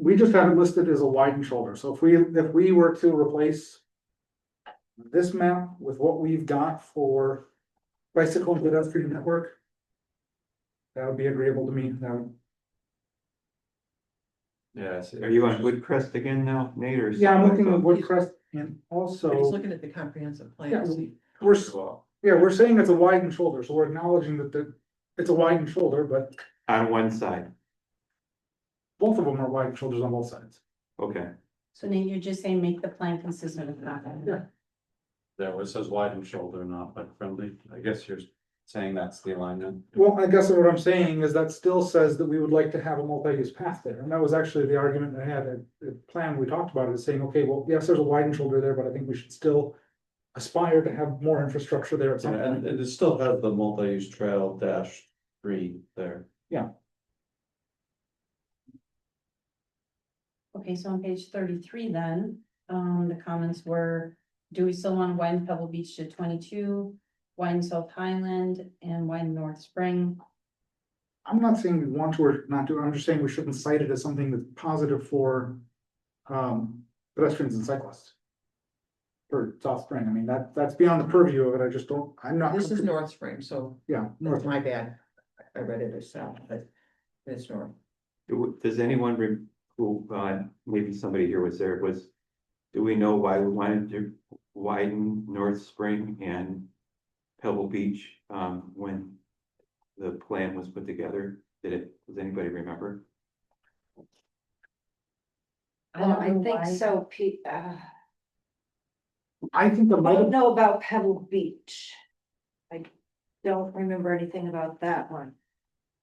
We just have it listed as a widened shoulder, so if we were to replace. This map with what we've got for bicycle and pedestrian network. That would be agreeable to me, that would, Yeah, I see. Are you on Woodcrest again now, Nate, or? Yeah, I'm looking at Woodcrest and But he's also, looking at the comprehensive yeah, plan. we're, yeah, we're saying it's a widened shoulder, so we're acknowledging that it's a widened shoulder, but On one side, both of them are widened shoulders on both sides. okay. So Nate, you're just saying make the plan consistent with that. Yeah. There, where it says wide and shoulder, not like friendly, I guess you're saying that's the alignment. Well, I guess what I'm saying is that still says that we would like to have a multi-use path there, and that was actually the argument I had at the plan we talked about, is saying, okay, well, yes, there's a widened shoulder there, but I think we should still aspire to have more infrastructure there at some And point. and it still has the multi-use trail dash 3 there. Okay, so on page 33 then, the comments were, do we still want to widen Pebble Beach to 22, widen South Highland and widen North Spring? I'm not saying we want to or not to, I'm just saying we shouldn't cite it as something that's positive for pedestrians and cyclists. For South Spring, I mean, that's beyond the purview of it, I just don't, I'm not. This is comfortable- North Spring, so Yeah, that's north, my bad. I read it as south, but it's north. Does anyone who, maybe somebody here was there, do we know why we wanted to widen North Spring and Pebble Beach, when the plan was put together? Does anybody remember? Well, I know think why. so, I think the I might don't have, know about Pebble Beach. I don't remember anything about that one.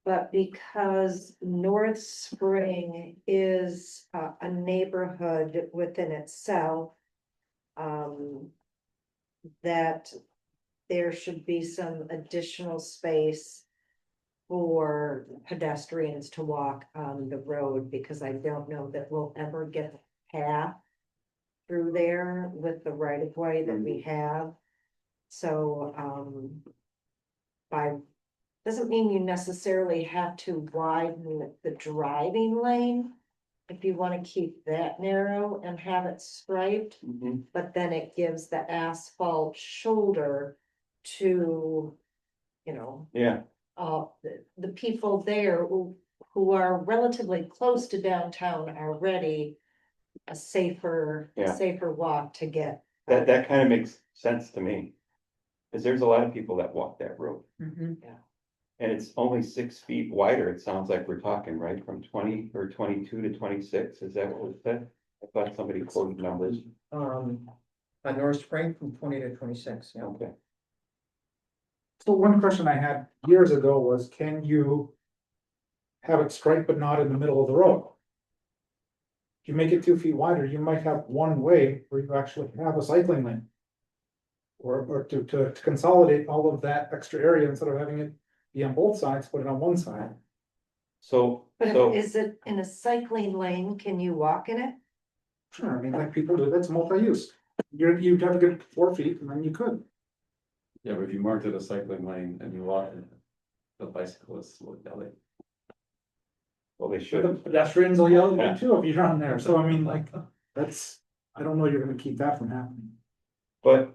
But because North Spring is a neighborhood within itself. That there should be some additional space for pedestrians to walk on the road, because I don't know that we'll ever get a path through there with the right of way that we have. So, doesn't mean you necessarily have to widen the driving lane. If you wanna keep that narrow and have it striped, but then it gives the asphalt shoulder to, you know, Yeah, the people there who are relatively close to downtown already, a safer walk to get. that kind of makes sense to me. Cause there's a lot of people that walk that road, Mhm. and it's only 6 feet wider, it sounds like we're talking, right, from 20 or 22 to 26, is that what it said? I thought somebody quoted numbers, On North Spring from 20 to 26, yeah. okay. so one question I had years ago was, can you have it striped but not in the middle of the road? If you make it 2 feet wider, you might have one way where you actually have a cycling lane. Or to consolidate all of that extra area, instead of having it be on both sides, put it on one side. So, But so, is it in a cycling lane? Can you walk in it? Sure, I mean, like people do, that's multi-use. You'd have to get 4 feet and then you could. Yeah, but if you marked it a cycling lane and you walk in it, the bicyclists will yell at you. well, they The should, pedestrians will yell at you too if you're on there, so I mean, like, that's, I don't know you're gonna keep that from happening. but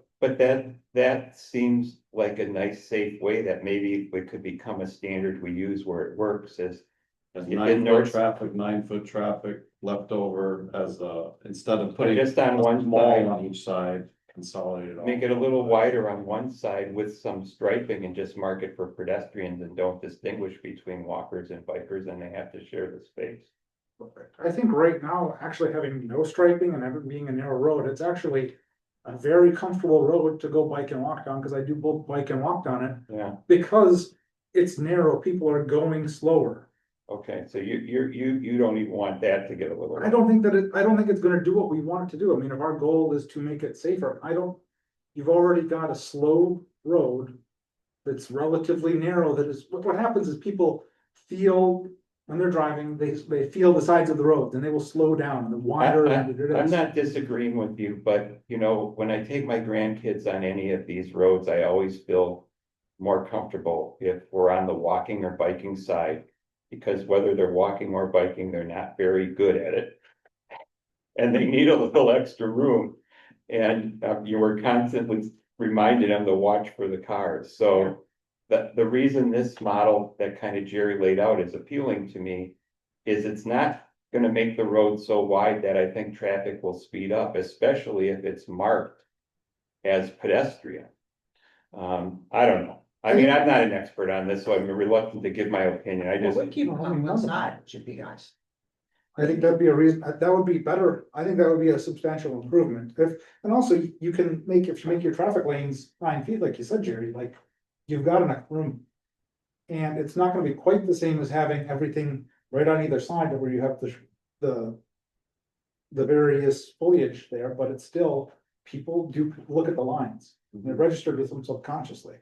that seems like a nice, safe way that maybe it could become a standard we use where it works is. As In 9 foot North- traffic, 9 foot traffic left over as instead of putting. Just on a one mall side. on each side, consolidate all. Make it a little wider on one side with some striping and just mark it for pedestrians and don't distinguish between walkers and bikers, and they have to share the space. I think right now, actually having no striping and everything being a narrow road, it's actually a very comfortable road to go bike and walk down, because I do both bike and walk down it, Yeah, because it's narrow, people are going slower. okay, so you don't even want that to get a little. I don't think it's gonna do what we want it to do. I mean, if our goal is to make it safer, you've already got a slow road that's relatively narrow, that is, what happens is people feel, when they're driving, they feel the sides of the road, and they will slow down, and the wider it I'm is. not disagreeing with you, but you know, when I take my grandkids on any of these roads, I always feel more comfortable if we're on the walking or biking side. Because whether they're walking or biking, they're not very good at it. And they need a little extra room. And you were constantly reminding them to watch for the cars, so. The reason this model that kind of Jerry laid out is appealing to me is it's not gonna make the road so wide that I think traffic will speed up, especially if it's marked as pedestrian. I don't know. I mean, I'm not an expert on this, so I'm reluctant to give my opinion. I Well, just, we keep them on one side, should be nice. I think that'd be a reason, that would be better, I think that would be a substantial improvement, and also you can make, if you make your traffic lanes 9 feet, like you said, Jerry, like, you've got enough room. And it's not gonna be quite the same as having everything right on either side where you have the various foliage there, but it's still, people do look at the lines, and they're registered with them subconsciously.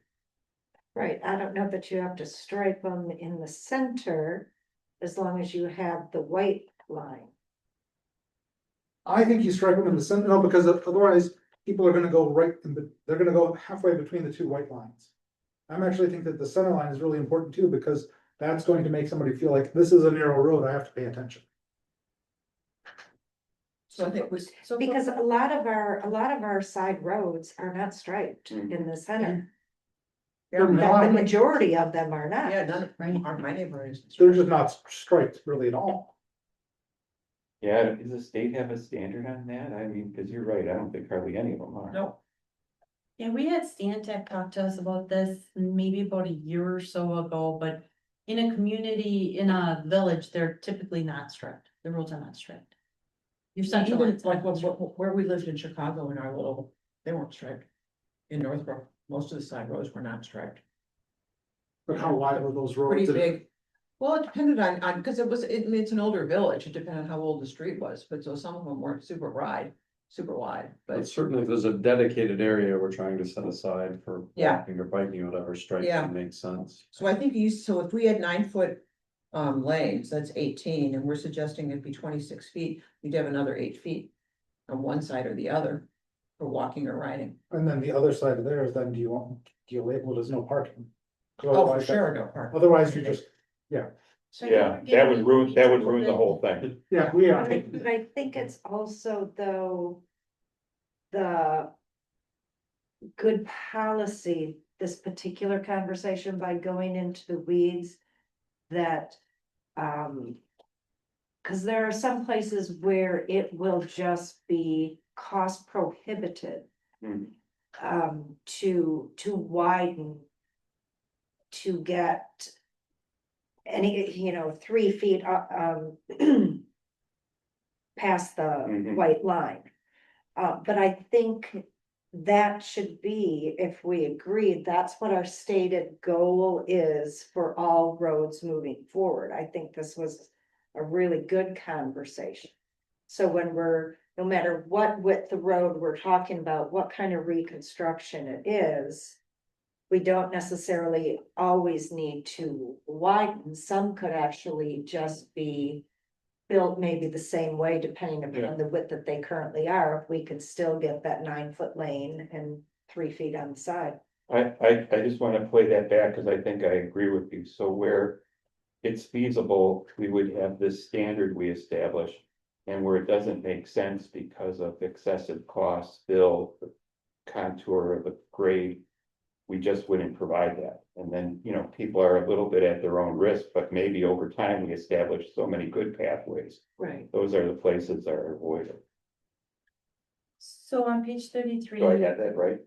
Right, I don't know that you have to stripe them in the center as long as you have the white line. I think you strike them in the center, no, because otherwise people are gonna go right in the, they're gonna go halfway between the two white lines. I'm actually think that the center line is really important too, because that's going to make somebody feel like this is a narrow road, I have to pay attention. So I think we, so. Because a lot of our side roads are not striped in the center. Yeah, They're The not. majority of them are not. yeah, none of my neighborhoods. They're just not striped really at all. yeah, does the state have a standard on that? I mean, cause you're right, I don't think hardly any of them are. No, Yeah, we had Stantec talk to us about this maybe about a year or so ago, but in a community, in a village, they're typically not striped. The roads are not striped. Your central even line's like not striped. where we lived in Chicago in our little, they weren't striped. In Northbrook, most of the side roads were not striped. But how wide were those Pretty roads? big. Well, it depended on, because it's an older village, it depended on how old the street was, but so some of them weren't super wide, But but. certainly if there's a dedicated area we're trying to set aside for Yeah. walking or biking or whatever, Yeah. striking makes sense. So I think so if we had 9 foot lanes, that's 18, and we're suggesting it'd be 26 feet, we'd have another 8 feet. On one side or the other, for walking or riding. And then the other side of there is then do you label it as no parking? 'Cause Oh, for otherwise that- sure, no parking. Otherwise you just, So Yeah, you're that would getting ruin into the it. whole thing. yeah, we are. But I think it's also though, the good policy, this particular conversation by going into the weeds, that, cause there are some places where it will just be cost prohibitive. Hmm. To widen. To get. Any, 3 feet, past the Mhm. white line. But I think that should be, if we agree, that's what our stated goal is for all roads moving forward. I think this was a really good conversation. So when no matter what width the road we're talking about, what kind of reconstruction it is, we don't necessarily always need to widen. Some could actually just be built maybe the same way, depending upon the width that they currently are, if we could still get that 9 foot lane and 3 feet on the side. I just wanna play that back, cause I think I agree with you, so where it's feasible, we would have this standard we establish. And where it doesn't make sense because of excessive costs, fill, the contour of the grade, we just wouldn't provide that. And then, people are a little bit at their own risk, but maybe over time we establish so many good pathways. Right. Those are the places that are avoided. So on page 33. Do I have that right?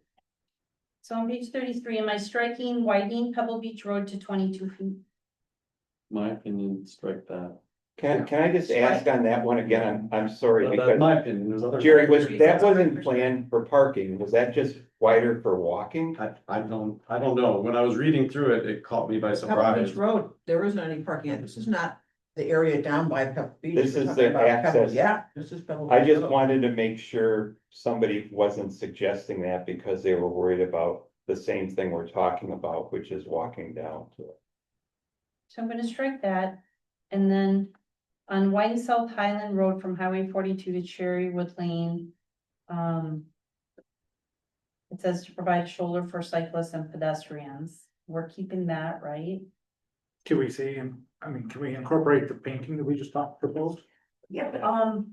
So on page 33, am I striking widening Pebble Beach Road to 22 feet? My opinion, strike that. Can I just ask on that one again? I'm sorry, That's because my opinion, there's other. Jerry, that wasn't planned for parking, was that just wider for walking? I don't know, when I was reading through it, it caught me by Pebble surprise. Beach Road, there isn't any parking, this is not the area down by Pebble Beach. This We're is talking the about Pebble- access. Yeah, this is Pebble. I Beach just Road. wanted to make sure somebody wasn't suggesting that because they were worried about the same thing we're talking about, which is walking down to it. So I'm gonna strike that, and then on White South Highland Road from Highway 42 to Cherrywood Lane. It says to provide shoulder for cyclists and pedestrians. We're keeping that, right? Can we say, can we incorporate the painting that we just proposed? Yeah, but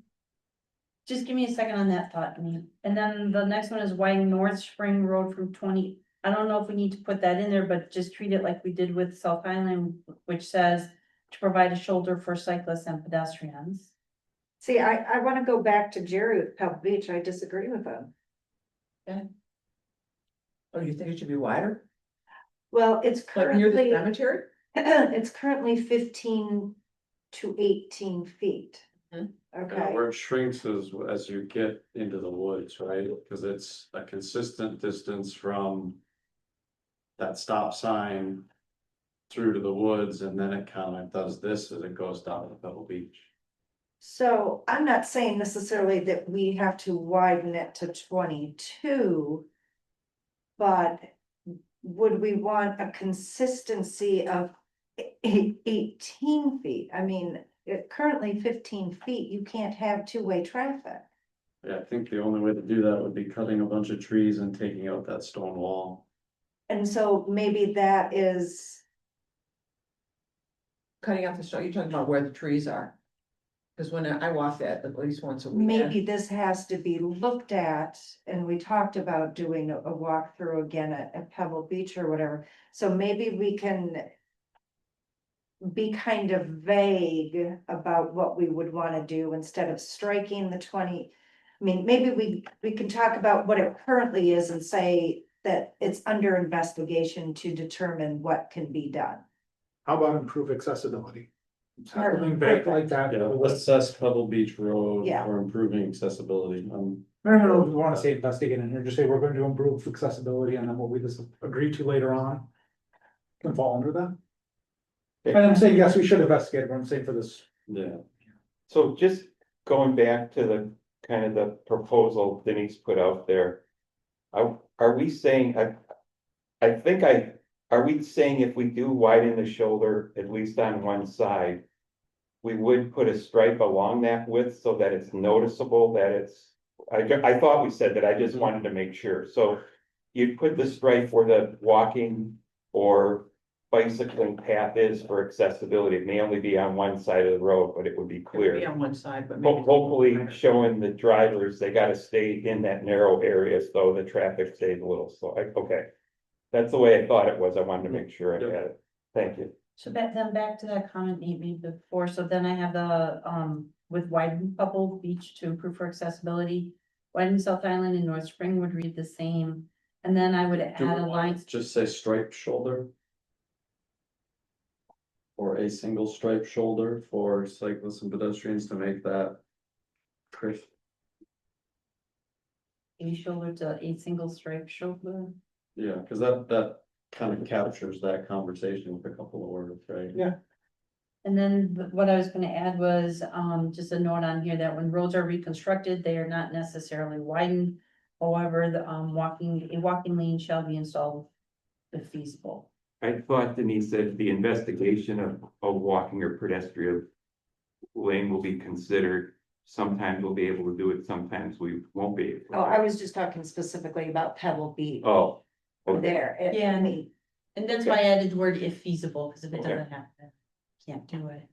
Just give me a second on that thought, and then the next one is widen North Spring Road from 20. I don't know if we need to put that in there, but just treat it like we did with South Island, which says to provide a shoulder for cyclists and pedestrians. See, I wanna go back to Jerry with Pebble Beach, I disagree with him. Oh, you think it should be wider? Well, it's Like near the currently, cemetery? it's currently 15 to 18 feet. Mhm. Okay, Where it shrinks is as you get into the woods, right? Cause it's a consistent distance from. That stop sign. Through to the woods and then it kind of does this as it goes down to Pebble Beach. so I'm not saying necessarily that we have to widen it to 22. But would we want a consistency of 18 feet? I mean, currently 15 feet, you can't have two-way traffic. Yeah, I think the only way to do that would be cutting a bunch of trees and taking out that stone wall. And so maybe that is, Cutting out the stone, you're talking about where the trees are. Cause when I walk that at least once a week. maybe this has to be looked at, and we talked about doing a walkthrough again at Pebble Beach or whatever. So maybe we can be kind of vague about what we would want to do instead of striking the 20. I mean, maybe we can talk about what it currently is and say that it's under investigation to determine what can be done. How about improve accessibility? Perfect. Something vague like that. Yeah, let's assess Pebble Beach Road Yeah. for improving accessibility. I don't know if we wanna say investigate in here, just say we're going to improve accessibility and then what we just agree to later on. Can fall under that. And I'm saying, yes, we should investigate, but I'm saying for this, Yeah, So just going back to the kind of the proposal Denise put out there. Are we saying, I think are we saying if we do widen the shoulder, at least on one side? We would put a stripe along that width so that it's noticeable that it's, I thought we said that, I just wanted to make sure, so. You'd put the stripe where the walking or bicycling path is for accessibility, it may only be on one side of the road, but it would be It would clear. be on one side, but maybe. Hopefully showing the drivers, they gotta stay in that narrow area, so the traffic stays a little slow, okay. That's the way I thought it was, I wanted to make sure I had it, thank you. So back to that comment you made before, so then I have the, with widen Pebble Beach to improve for accessibility. Widen South Island and North Spring would read the same, and then I would do add we a want line, to just say striped shoulder? Or a single striped shoulder for cyclists and pedestrians to make that. Crisp. a shoulder to a single stripe shoulder. Yeah, cause that kind of captures that conversation with a couple of words, right? Yeah. And then what I was gonna add was, just a note on here that when roads are reconstructed, they are not necessarily widened. However, the, a walking lane shall be installed if feasible. I thought Denise said the investigation of walking or pedestrian lane will be considered. Sometimes we'll be able to do it, sometimes we won't be. able to. Oh, I was just talking specifically about Pebble Beach Oh, okay. there. Yeah. I mean, And that's why I added the word if feasible, because if it Okay. doesn't happen, can't do it.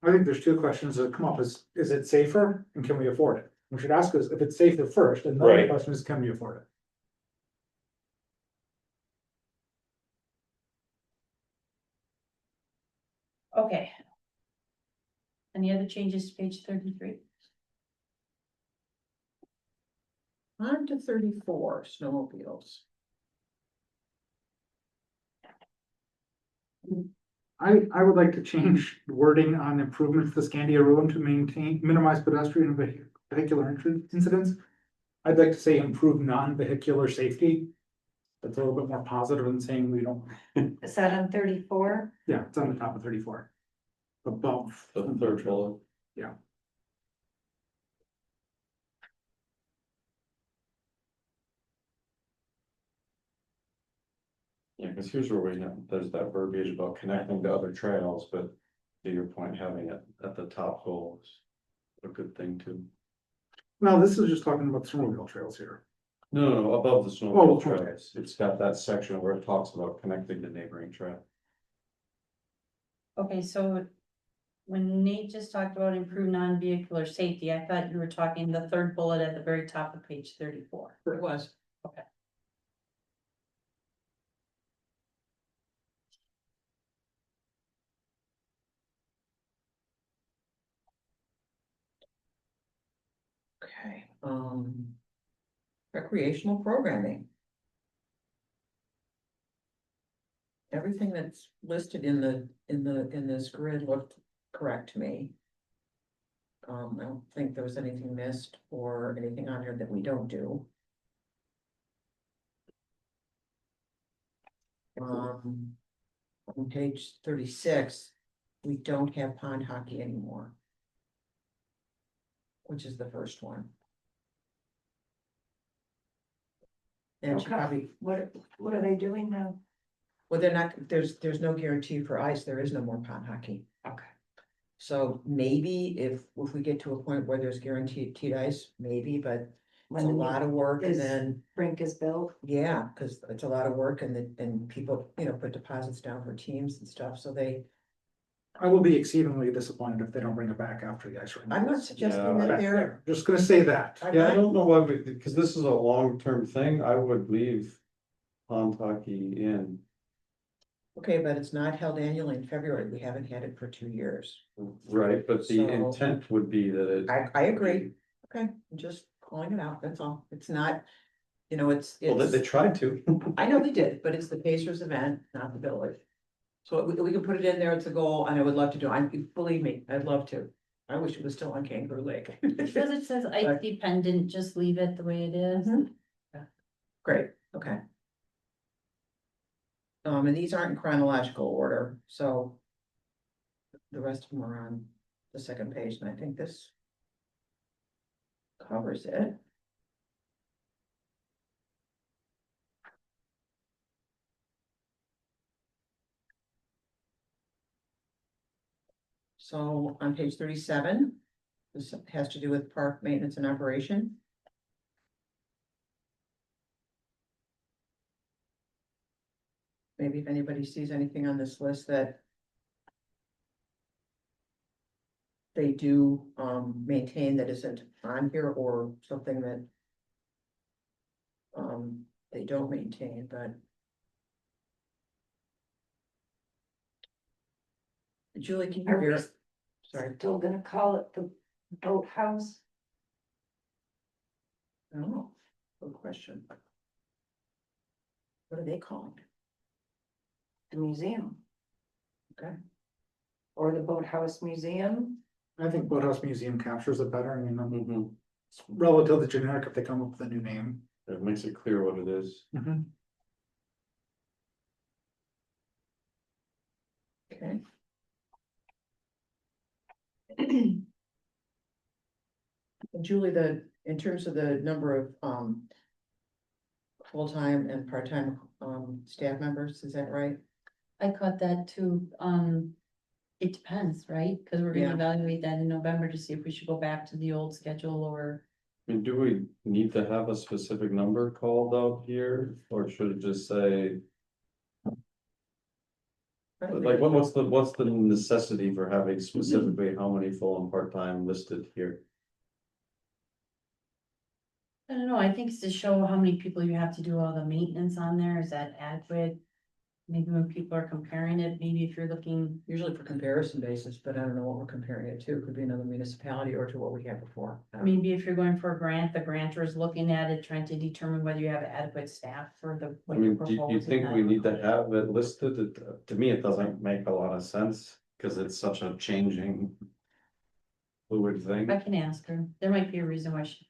I think there's two questions that come up, is it safer and can we afford it? We should ask us if it's safer first, and then the Right. question is, can we afford it? Okay. Any other changes to page 33? On to 34, snowmobiles. I would like to change the wording on improvements to Scandia Road to minimize pedestrian and vehicular incidents. I'd like to say improve non-vehicular safety. That's a little bit more positive than saying we don't, is that on 34? yeah, it's on the top of 34. Above. The third bullet. Yeah. Yeah, cause here's where we have, there's that verbiage about connecting to other trails, but to your point, having it at the top goal is a good thing too. Well, this is just talking about snowmobile trails here. No, above the Oh, snowmobile okay. trails, it's got that section where it talks about connecting to neighboring trail. Okay, so when Nate just talked about improved non-vehicular safety, I thought you were talking the third bullet at the very top of page 34. It was. Okay. Recreational programming. Everything that's listed in this grid looked correct to me. I don't think there was anything missed or anything on here that we don't do. On page 36, we don't have pond hockey anymore. Which is the first one. And she Okay. probably, What are they doing now? well, they're not, there's no guarantee for ice, there is no more pond hockey. Okay. So maybe if we get to a point where there's guaranteed ice, maybe, but it's a When the lot of work and is- then, rink is built. yeah, cause it's a lot of work and people, put deposits down for teams and stuff, so I will be exceedingly disappointed if they don't bring it back after the ice rink. I'm not suggesting Yeah, that Back they're, there. Just gonna say that. I'm Yeah, I not- don't know why, because this is a long-term thing, I would leave pond hockey in. okay, but it's not held annually in February, we haven't had it for 2 years. Right, but the So- intent would be that it. I agree, okay, I'm just calling it out, that's all, it's not, it's. Well, they tried to. I know they did, but it's the Pacers event, not the village. So we can put it in there, it's a goal, and I would love to do, believe me, I'd love to. I wish it was still on Kangaroo Lake. Because it says ice But- dependent, just leave it the way it is. Mhm. Great, okay. And these aren't in chronological order, so. The rest of them are on the second page, and I think this. Covers it. So on page 37, this has to do with park maintenance and operation. Maybe if anybody sees anything on this list that they do maintain that isn't on here, or something that they don't maintain, but Julie, can you Are we hear? Sorry, still gonna call it the boathouse? I don't know, good question. What are they calling it? The museum? Okay. Or the boathouse museum? I think Boathouse Museum captures it better. I mean, Mhm. it's relatively generic if they come up with a new name. It makes it clear what it is. Okay. Julie, in terms of the number of full-time and part-time staff members, is that right? I caught that too, it depends, right? Cause we're gonna Yeah. evaluate that in November to see if we should go back to the old schedule or. I mean, do we need to have a specific number called out here, or should it just say, like, what's the necessity for having specifically how many full and part-time listed here? I don't know, I think it's to show how many people you have to do all the maintenance on there, is that adequate? Maybe when people are comparing it, maybe if you're looking, Usually for comparison basis, but I don't know what we're comparing it to, could be another municipality or to what we had before. I don't know. maybe if you're going for a grant, the grantor is looking at it, trying to determine whether you have adequate staff for the. I what you're mean, do you proposing, think I we don't need know. to have it listed? To me, it doesn't make a lot of sense, cause it's such a changing. Fluid thing. I can ask her, there might be a reason why she.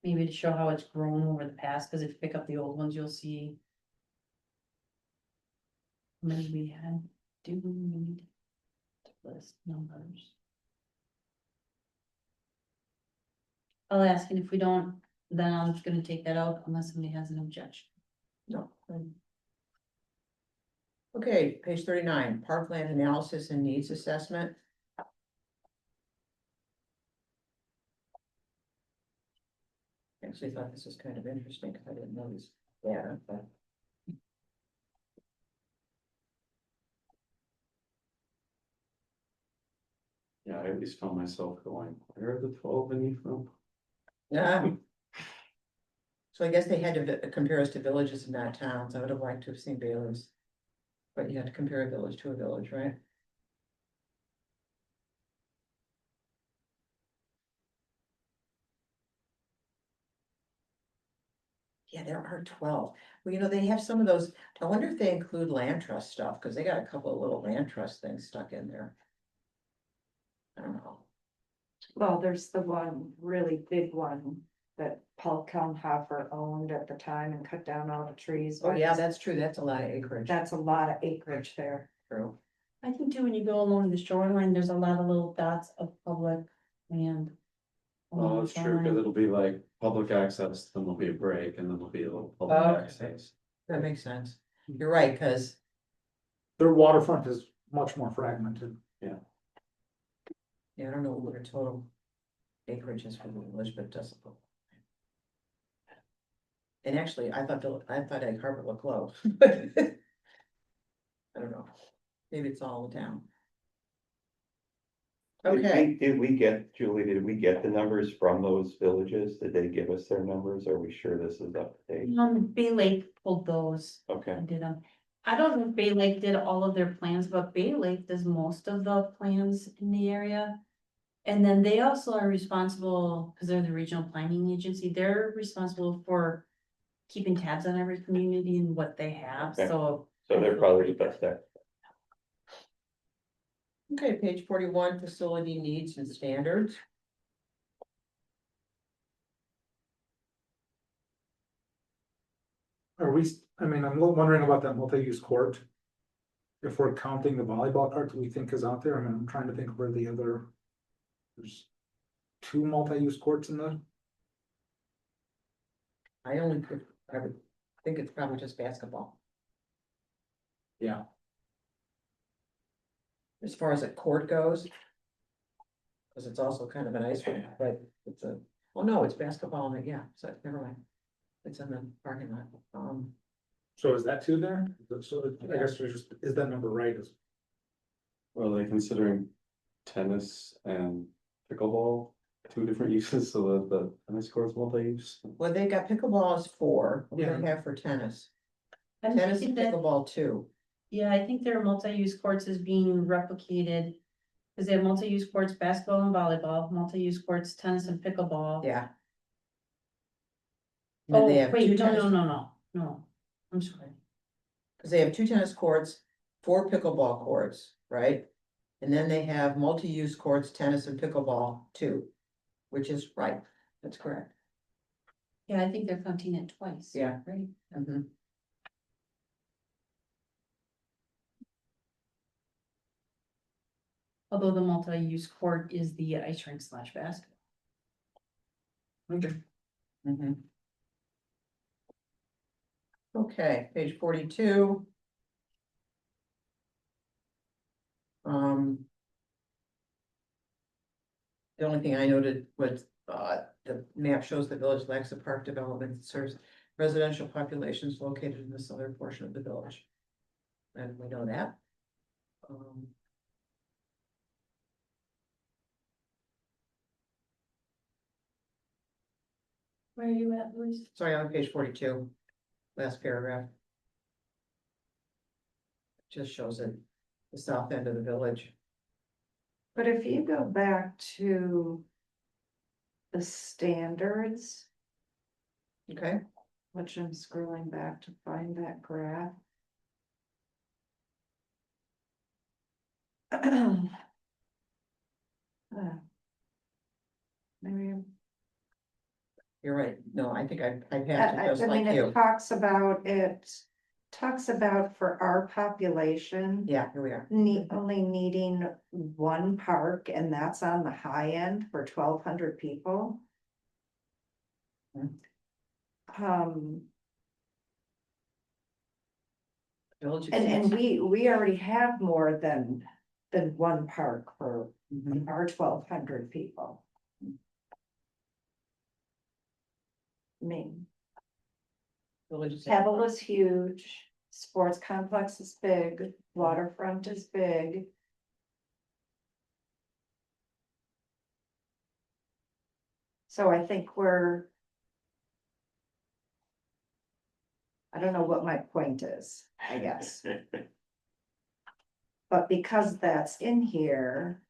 Maybe to show how it's grown over the past, cause if you pick up the old ones, you'll see. How many we had, do we need to list numbers? I'll ask, and if we don't, then I'm just gonna take that out unless somebody has an objection. No. Okay, page 39, parkland analysis and needs assessment. Actually thought this was kind of interesting, because I didn't know this data, but. Yeah, I at least found myself going, where are the 12 beneath from? Yeah. So I guess they had to compare us to villages and not towns. I would have liked to have seen Bailey's. But you had to compare a village to a village, right? Yeah, there are 12. Well, you know, they have some of those, I wonder if they include land trust stuff, because they got a couple of little land trust things stuck in there. I don't know. Well, there's the one really big one that Paul Kelnhofer owned at the time and cut down all the trees. Oh, yeah, that's true. That's a lot of acreage. That's a lot of acreage there. True. I think too, when you go along the shoreline, there's a lot of little dots of public land. Well, along it's the true, because shoreline. it'll be like public access, then there'll be a break, and then there'll be a little public Okay. access. That makes sense. You're right, because Their waterfront is much more fragmented. yeah, I don't know what a total acreage is for the village, but it doesn't look. And actually, I thought Egg Harbor looked low. I don't know. Maybe it's all the town. Okay, Did we get, Julie, did we get the numbers from those villages? Did they give us their numbers? Are we sure this is up to date? Bay Lake pulled those Okay, and did them. I don't know if Bay Lake did all of their plans, but Bay Lake does most of the plans in the area. And then they also are responsible, because they're the regional planning agency, they're responsible for keeping tabs on every community and what they have, Okay. so. so they're probably the best there. okay, page 41, facility needs and standards. Are we, I mean, I'm wondering about that multi-use court. If we're counting the volleyball court that we think is out there, I mean, I'm trying to think where the other. There's two multi-use courts in the, I would think it's probably just basketball. yeah, As far as a court goes. Because it's also kind of a nice one, but it's a, well, no, it's basketball, and yeah, so never mind. It's in the parking lot. so is that two there? So I guess there's just, is that number right? Is Well, are they considering tennis and pickleball two different uses, so that the tennis court's multi-use? Well, they got pickleball is 4, what do Yeah. they have for tennis? I'm Tennis thinking and that, pickleball 2. yeah, I think their multi-use courts is being replicated. Cause they have multi-use courts, basketball and volleyball, multi-use courts, tennis and pickleball. Yeah. And then Oh, they have two wait, tennis, no, I'm sorry. because they have 2 tennis courts, 4 pickleball courts, right? And then they have multi-use courts, tennis and pickleball 2, which is right, that's correct. Yeah, I think they're counting it twice. Yeah. Right. Mhm. Although the multi-use court is the ice rink / basketball. okay. Mhm. Okay, page 42. The only thing I noted was, the map shows the village lacks a park development that serves residential populations located in the southern portion of the village. And we know that. Where are you at, Louise? Sorry, on page 42, last paragraph. Just shows it, the south end of the village. But if you go back to the standards, Okay, which I'm scrolling back to find that graph. Maybe, you're right. No, I think I passed it just I like mean, you. it talks about for our population. Yeah, here we are. Only needing one park, and that's on the high end for 1,200 people. Um, Village and exceeds- we already have more than one park for Mhm. our 1,200 people. I mean, Village exceeds- Pebble is huge, sports complex is big, waterfront is big. So I think I don't know what my point is, I guess. But because that's in here.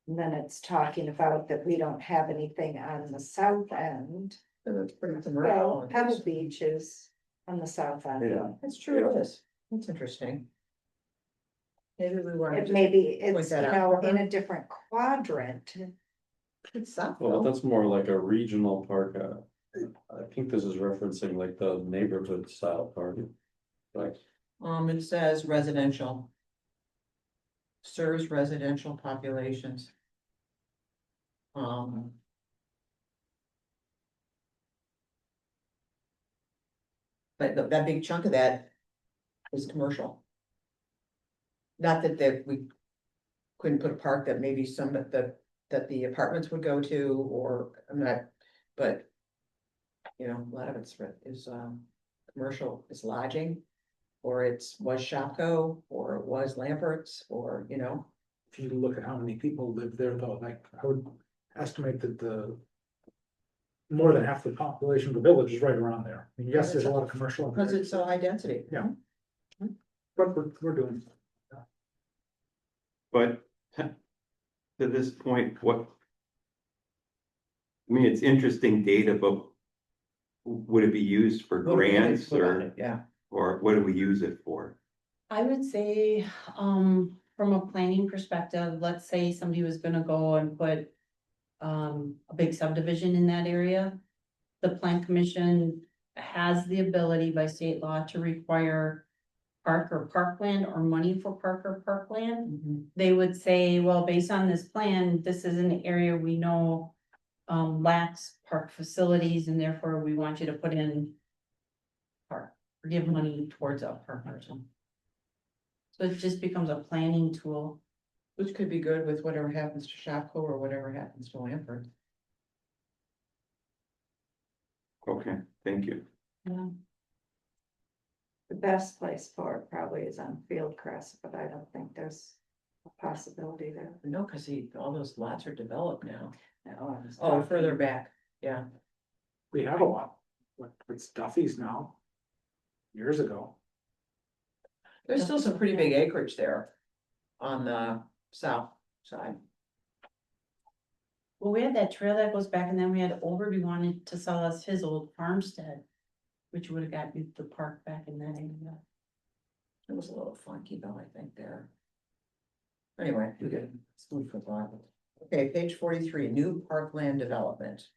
And then it's talking about that we don't have anything on the south end. So that's pretty Well, commercial. Pebble Beach is on the south end. Yeah. That's true, it is. That's interesting. Maybe we want It to. maybe point it's, that you out know, for in her. a different quadrant. It's south, Well, though. that's more like a regional park, I think this is referencing like the neighborhood style park. Like, It says residential. Serves residential populations. Um. But that big chunk of that is commercial. Not that we couldn't put a park that maybe some of that the apartments would go to, or I'm not, but. You know, a lot of it's commercial, it's lodging. Or was Shopko, or it was Lambert's, or, you know, If you look at how many people live there though, like, I would estimate that the. More than half the population of the village is right around there. I mean, yes, there's a lot of commercial. in because there, it's so high density. Yeah. But we're doing. But to this point, what? I mean, it's interesting data, but would it be used for What do we grants put on or, it? Yeah, or what do we use it for? I would say, from a planning perspective, let's say somebody was gonna go and put. A big subdivision in that area. The plan commission has the ability by state law to require. Park or parkland or money for park or parkland. Mhm. They would say, well, based on this plan, this is an area we know. Lacks park facilities and therefore we want you to put in. Park, or give money towards a park or something. So it just becomes a planning tool. Which could be good with whatever happens to Shopko or whatever happens to Lampert. Okay, thank you. Yeah. The best place for it probably is on Fieldcrest, but I don't think there's a possibility there. No, because all those lots are developed now. No, I was Oh, talking- further back, yeah. We have a lot, like, it's Duffy's now. Years ago. There's still some pretty big acreage there on the south side. Well, we had that trail that goes back and then we had Overby wanted to sell us his old farmstead. Which would have got you the park back in that area. It was a little funky though, I think there. Anyway, we could move for thought. Okay, page 43, new parkland development.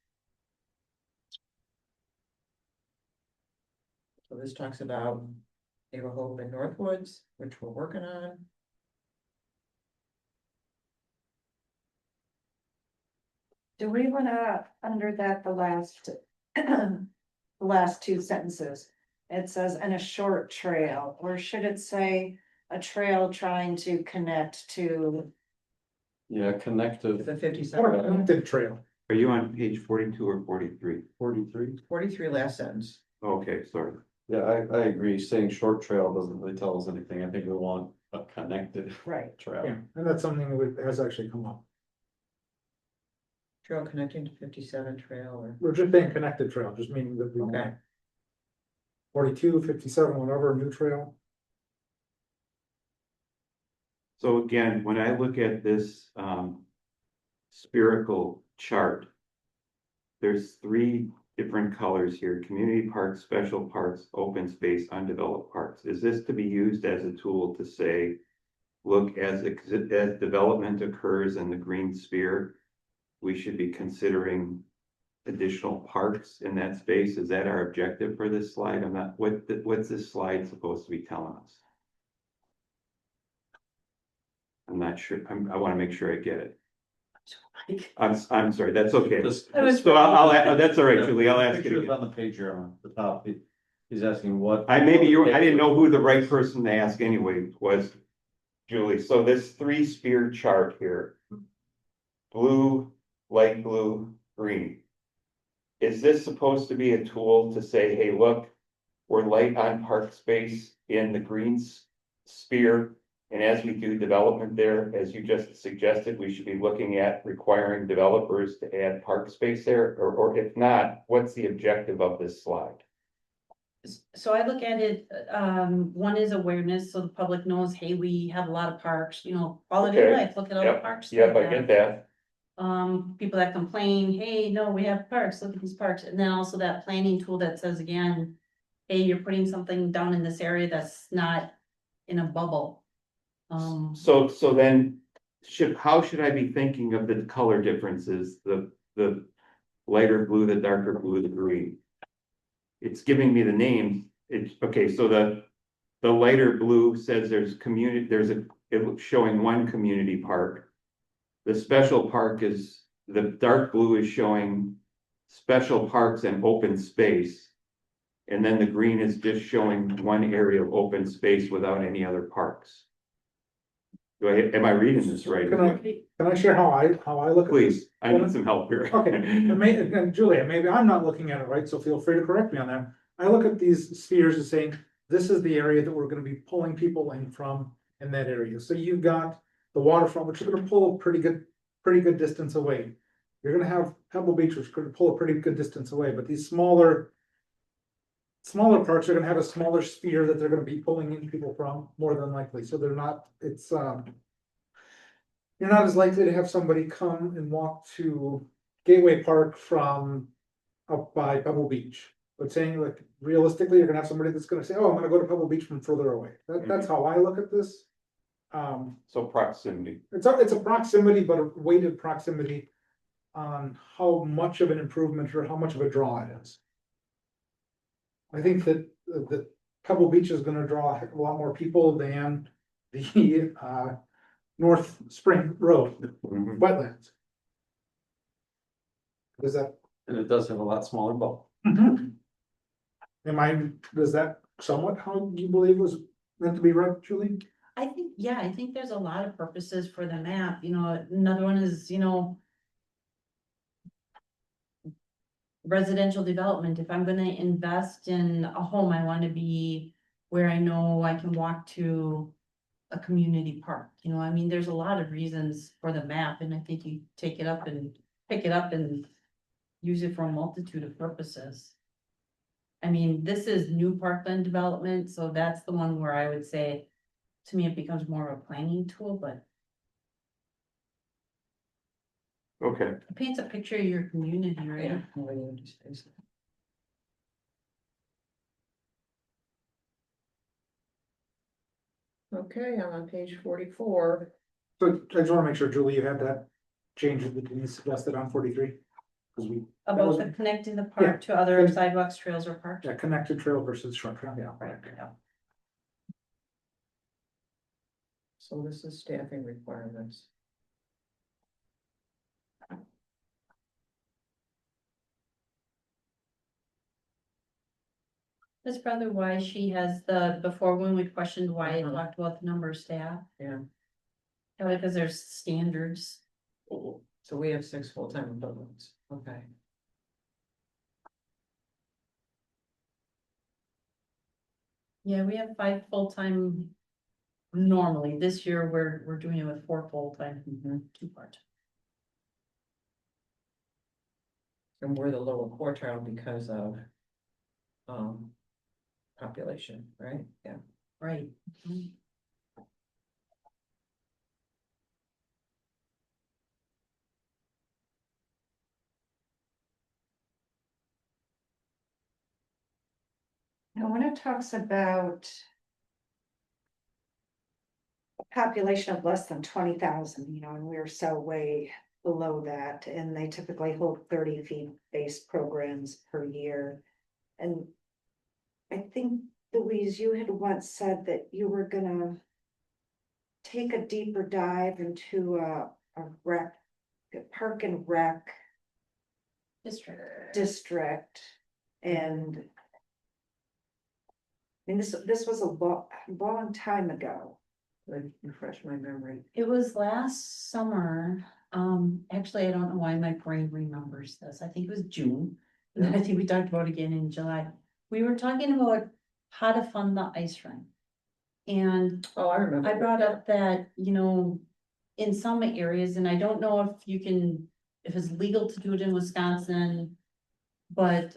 So this talks about neighborhood in Northwoods, which we're working on. Do we wanna, under that, the last two sentences, it says, and a short trail, or should it say a trail trying to connect to? yeah, connective The What a 57, connected trail. Are you on page 42 or 43? 43. 43 last sentence. Okay, sorry. Yeah, I agree, saying short trail doesn't really tell us anything, I think we want a connected Right. trail. Yeah, and that's something that has actually come up. Trail connecting to 57 trail or, We're just saying connected trail, just meaning that we okay, want 42, 57, whatever, new trail. So again, when I look at this spherical chart, there's three different colors here: community parks, special parks, open space, undeveloped parks. Is this to be used as a tool to say, look, as development occurs in the green sphere, we should be considering additional parks in that space? Is that our objective for this slide? I'm not, what's this slide supposed to be telling us? I'm not sure. I want to make sure I get it. I'm sorry, that's okay. So that's all right, Julie, I'll ask it Pictures again. on the page here on the top, he's asking what. I didn't know who the right person to ask anyway was, Julie. So this three spear chart here. Blue, light blue, green. Is this supposed to be a tool to say, hey, look, we're light on park space in the green sphere? And as we do development there, as you just suggested, we should be looking at requiring developers to add park space there, or if not, what's the objective of this slide? So I look at it, one is awareness, so the public knows, hey, we have a lot of parks, you know, quality of Okay. life, look at all the Yep, parks. they yep, I have. get that. People that complain, hey, no, we have parks, look at these parks, and then also that planning tool that says again, hey, you're putting something down in this area that's not in a bubble. So then, how should I be thinking of the color differences, the lighter blue, the darker blue, the green? It's giving me the name, it's, okay, so the lighter blue says there's community, it's showing one community park. The special park is, the dark blue is showing special parks and open space. And then the green is just showing one area of open space without any other parks. Am I reading this right? Can I share how I look at this? Please, I need some help here. Okay, and Julia, maybe I'm not looking at it right, so feel free to correct me on that. I look at these spheres as saying, this is the area that we're gonna be pulling people in from in that area. So you've got the waterfront, which is gonna pull a pretty good distance away. You're gonna have Pebble Beach, which could pull a pretty good distance away, but these smaller parks are gonna have a smaller sphere that they're gonna be pulling in people from, more than likely, so they're not, you're not as likely to have somebody come and walk to Gateway Park from up by Pebble Beach. But saying like realistically, you're gonna have somebody that's gonna say, oh, I'm gonna go to Pebble Beach from further away. That's how I look at this. So proximity. It's a proximity, but a weighted proximity on how much of an improvement or how much of a draw it is. I think that Pebble Beach is gonna draw a heck of a lot more people than the North Spring Road Mhm. wetlands. Is that, And it does have a lot smaller bulk. does that somewhat how you believe was meant to be read, Julie? I think, yeah, I think there's a lot of purposes for the map, you know, another one is, you know. Residential development, if I'm gonna invest in a home, I wanna be where I know I can walk to. A community park, you know, I mean, there's a lot of reasons for the map, and I think you take it up and pick it up and. Use it for a multitude of purposes. I mean, this is new parkland development, so that's the one where I would say, to me, it becomes more of a planning tool, but Okay, it paints a picture of your community, right? Yeah. nobody would just face it. Okay, I'm on page 44. So I just wanna make sure, Julie, you had that change that Denise suggested on 43. Cause we, About was- connecting the Yeah. park to other sidewalks, trails, or parks. yeah, connected trail versus short trail, yeah. Right, yeah. So this is staffing requirements. That's probably why she has before when we questioned why it Uh-huh. talked about the number of staff. Yeah. Probably because there's standards. So we have 6 full-time equivalents, okay. Yeah, we have 5 full-time. Normally, this year we're doing it with 4 full-time, 2 part. And we're the lower quartile because of population, right? Yeah. Right. Now, when it talks about a population of less than 20,000, you know, and we're so way below that, and they typically hold 30 fee-based programs per year. And I think, Louise, you had once said that you were gonna take a deeper dive into a park and rec district, and I mean, this was a long time ago. Like, refresh my memory. It was last summer, actually, I don't know why my brain remembers this, I think it was June. And I think we talked about it again in July. We were talking about how to fund the ice rink. And Oh, I remember. I brought up that, you know, in some areas, and I don't know if you can, if it's legal to do it in Wisconsin. But,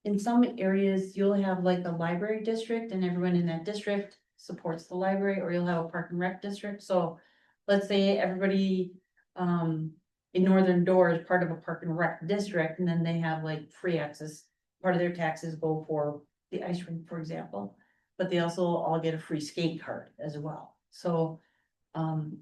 in some areas, you'll have like a library district and everyone in that district supports the library, or you'll have a park and rec district, so. Let's say everybody, in Northern Door is part of a park and rec district, and then they have like free access. Part of their taxes go for the ice rink, for example, but they also all get a free skate card as well, so.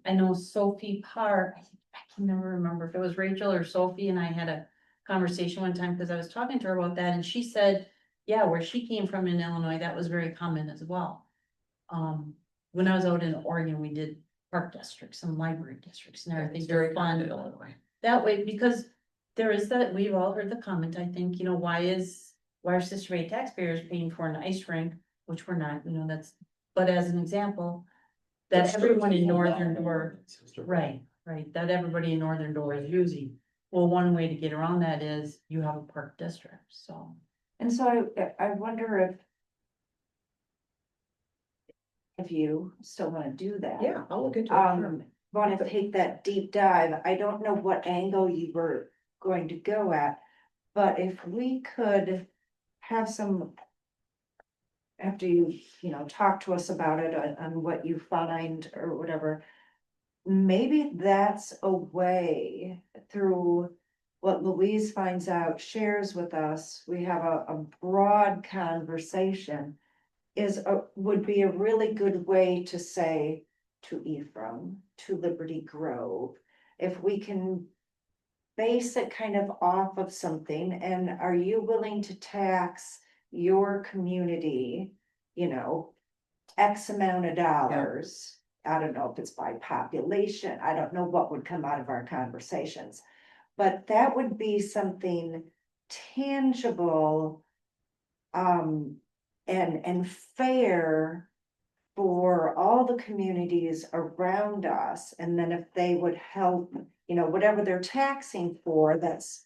I know Sophie Parr, I can never remember if it was Rachel or Sophie, and I had a conversation one time, because I was talking to her about that, and she said, yeah, where she came from in Illinois, that was very common as well. When I was out in Oregon, we did park districts and library districts and everything. It's very They're common in fun Illinois. that way, because there is that, we've all heard the comment, I think, why are Sister Ray taxpayers paying for an ice rink, which we're not, that's, but as an example. That everyone in Northern Door, right, that everybody in Northern Door is using. Well, one way to get around that is you have a park district, so. And so I wonder if you still wanna do that. Yeah, I'll look into it. sure. Want to take that deep dive. I don't know what angle you were going to go at, but if we could have some. After you, talk to us about it on what you find or whatever. Maybe that's a way through what Louise finds out, shares with us. We have a broad conversation. Would be a really good way to say to Ephraim, to Liberty Grove, if we can base it kind of off of something, and are you willing to tax your community, X amount of dollars? I don't know if it's by population, I don't know what would come out of our conversations, but that would be something tangible, and fair for all the communities around us, and then if they would help, whatever they're taxing for, that's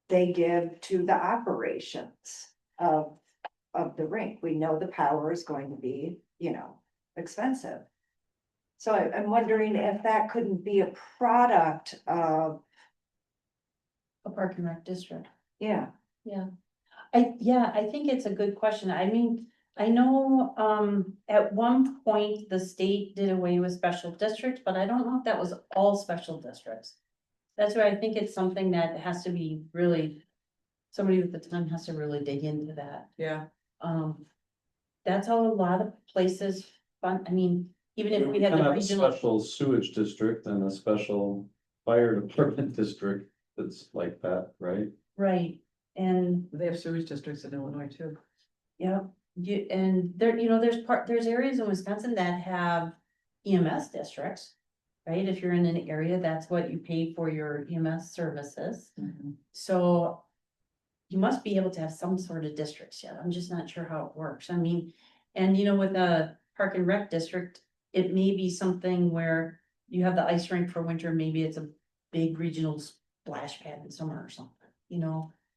they give to the operations of the rink. We know the power is going to be, expensive. So I'm wondering if that couldn't be a product of, A park and rec district. yeah, I think it's a good question. I mean, I know, at one point, the state did away with special districts, but I don't know if that was all special districts. That's where I think it's something that has to be really, somebody with the time has to really dig into that. Yeah, That's how a lot of places fund, I mean, even if we had Kind the of a regional. special sewage district and a special fire department district that's like that, right? Right, and they have sewage districts in Illinois too. yeah, and there, there's areas in Wisconsin that have EMS districts. Right, if you're in an area, that's what you pay for your EMS services, so. You must be able to have some sort of districts yet, I'm just not sure how it works, I mean, and with a park and rec district. It may be something where you have the ice rink for winter, maybe it's a big regional splash pad in summer or something,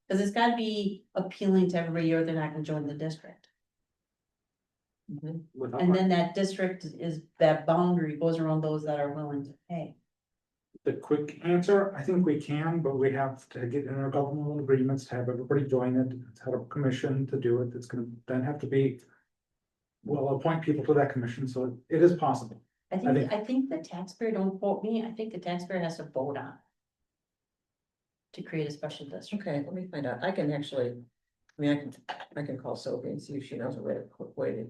cause it's gotta be appealing to everybody, or they're not gonna join the district. And then that district that boundary goes around those that are willing to pay. The quick answer, I think we can, but we have to get intergovernmental agreements to have everybody join it, to have a commission to do it, it's gonna then have to be. We'll appoint people to that commission, so it is possible. I think the taxpayer, don't quote me, I think the taxpayer has to vote on. To create a special district. Okay, let me find out. I can actually, I can call Sophie and see if she knows a way, quick way to.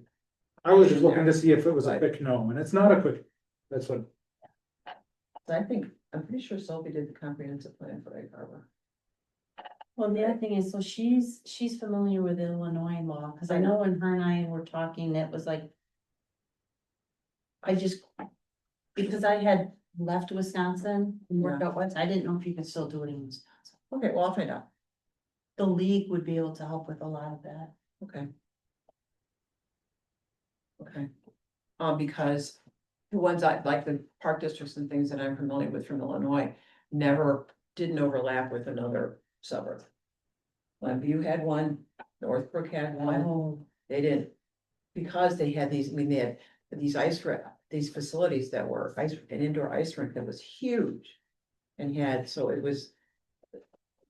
I was just looking to see if it was a quick no, and it's not a quick, that's what, I'm pretty sure Sophie did the comprehensive plan for Egg Harbor. Well, the other thing is, so she's familiar with Illinois law, cause I know when her and I were talking, it was like. Because I had left Wisconsin and worked out west, I didn't know if you could still do it in Wisconsin. Okay, well, I'll find out. The league would be able to help with a lot of that. Okay. Okay. Because the ones like the park districts and things that I'm familiar with from Illinois, didn't overlap with another suburb. Glenview had one, Northbrook had one, Oh, they didn't. Because they had these, they had these facilities that were an indoor ice rink that was huge. And so it was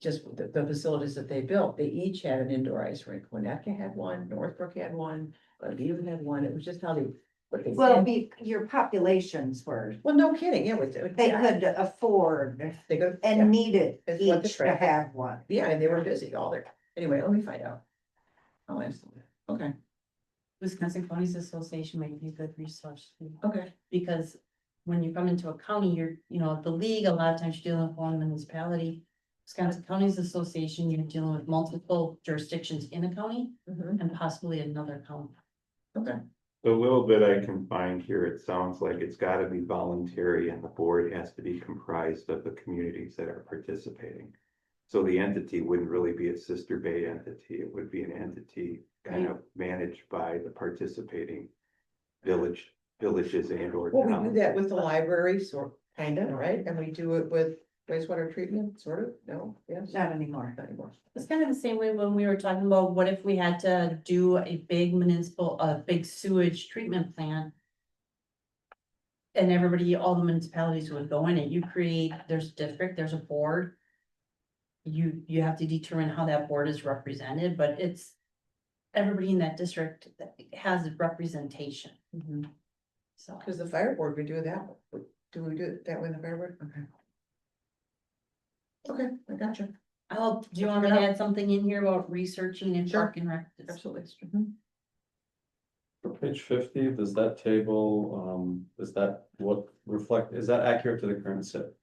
just the facilities that they built, they each had an indoor ice rink. Winnetka had one, Northbrook had one, Glenview had one. It was just how they, what they Well, said. your populations were, Well, no kidding, yeah, they could afford They go, yeah, and needed It's what the each to traffic- have one. yeah, and they were busy all there. Anyway, let me find out. I'll ask them. Okay, Wisconsin Counties Association might be a good resource, too. okay, Because when you come into a county, you're, the league, a lot of times you're dealing with one municipality. Wisconsin Counties Association, you're dealing with multiple jurisdictions in a county mhm, and possibly another county. okay, The little bit I can find here, it sounds like it's gotta be voluntary and the board has to be comprised of the communities that are participating. So the entity wouldn't really be a sister bay entity, it would be an entity kind of managed by the participating villages and or well, we do towns. that with the library, sort, kind of, right? And we do it with wastewater treatment, sort of, no, yes, Not anymore. not anymore. It's kind of the same way when we were talking about what if we had to do a big big sewage treatment plant. And everybody, all the municipalities would go in it, there's a district, there's a board. You have to determine how that board is represented, but it's. Everybody in that district that has representation, Mhm. so. Cause the fire board, we do that, do we do it that way in the fire board? Okay. Okay, I got you, Do you want me to add something in here about researching and Sure. park and rec? absolutely. Mhm. For page 50, does that table, is that what reflect, is that accurate to the current SIP?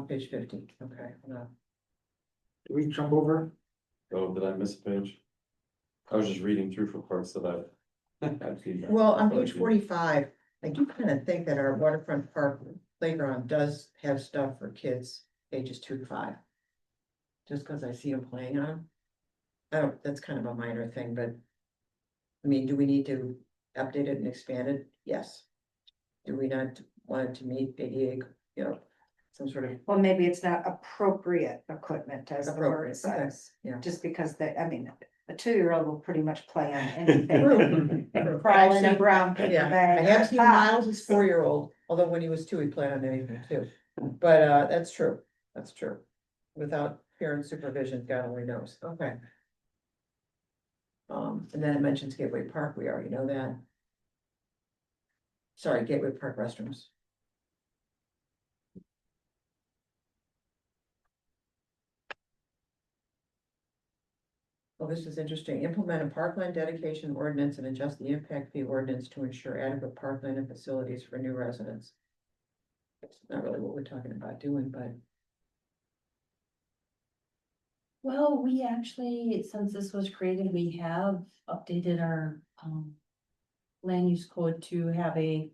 Page 50, okay, hold on. Do we jump over? Oh, did I miss a page? I was just reading through for parts that I've seen. Well, on page 45, I do kind of think that our waterfront park playground does have stuff for kids ages 2 to 5. Just because I see them playing on 'em. Oh, that's kind of a minor thing, but. I mean, do we need to update it and expand it? Yes. Do we not want it to meet ADA, some sort of, Well, maybe it's not appropriate equipment as the word Appropriate, okay, says, yeah. just because a 2-year-old will pretty much play on anything. True. Crawl in I've a seen- brown paper Yeah, I bag. have seen Miles' 4-year-old, although when he was 2, he played on anything too. But that's true, that's true. Without parent supervision, God only knows, okay. And then it mentions Gateway Park, we already know that. Sorry, Gateway Park restrooms. Well, this is interesting. Implement a parkland dedication ordinance and adjust the impact fee ordinance to ensure adequate parkland and facilities for new residents. It's not really what we're talking about doing, but Well, we actually, since this was created, we have updated our, land use code to have a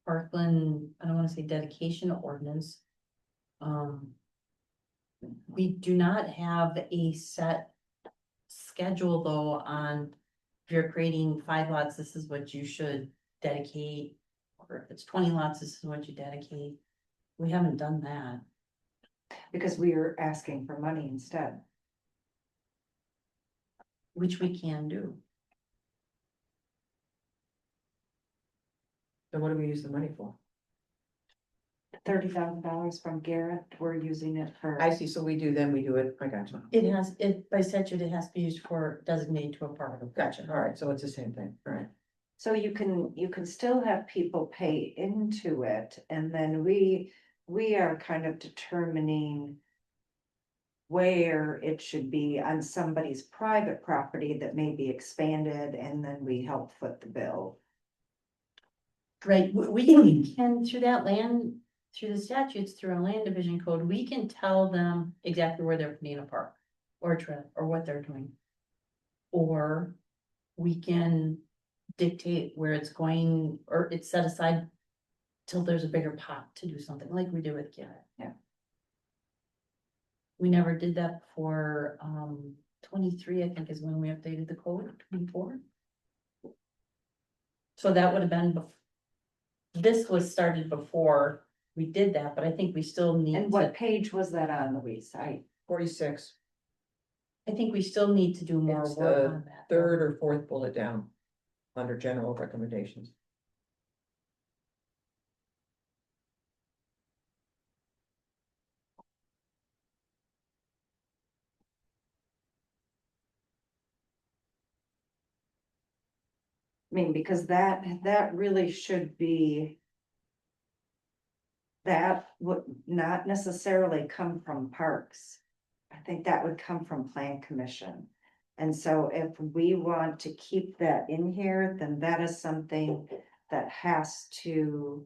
parkland, I don't wanna say dedication ordinance. We do not have a set schedule though on if you're creating 5 lots, this is what you should dedicate. Or if it's 20 lots, this is what you dedicate. We haven't done that. Because we are asking for money instead. Which we can do. so what do we use the money for? $30,000 from Garrett, we're using it for. I see, so we do it, I got you. By statute, it has to be used for designated to a park. Gotcha, all right, so it's the same thing, all right. So you can still have people pay into it, and then we are kind of determining where it should be on somebody's private property that may be expanded, and then we help foot the bill. Right, we can, through that land, through the statutes, through our land division code, we can tell them exactly where they're putting a park. Or a trail, or what they're doing. Or we can dictate where it's going, or it's set aside. Till there's a bigger pot to do something, like we did with Garrett. Yeah. We never did that for 23, I think is when we updated the code, 24. So that would have been this was started before we did that, but I think we still need And to, what page was that on, Louise? 46, I think we still need to do more It's work the on that. third or fourth bullet down, under general recommendations. mean, because that really should be. That would not necessarily come from parks. I think that would come from plan commission. And so if we want to keep that in here, then that is something that has to.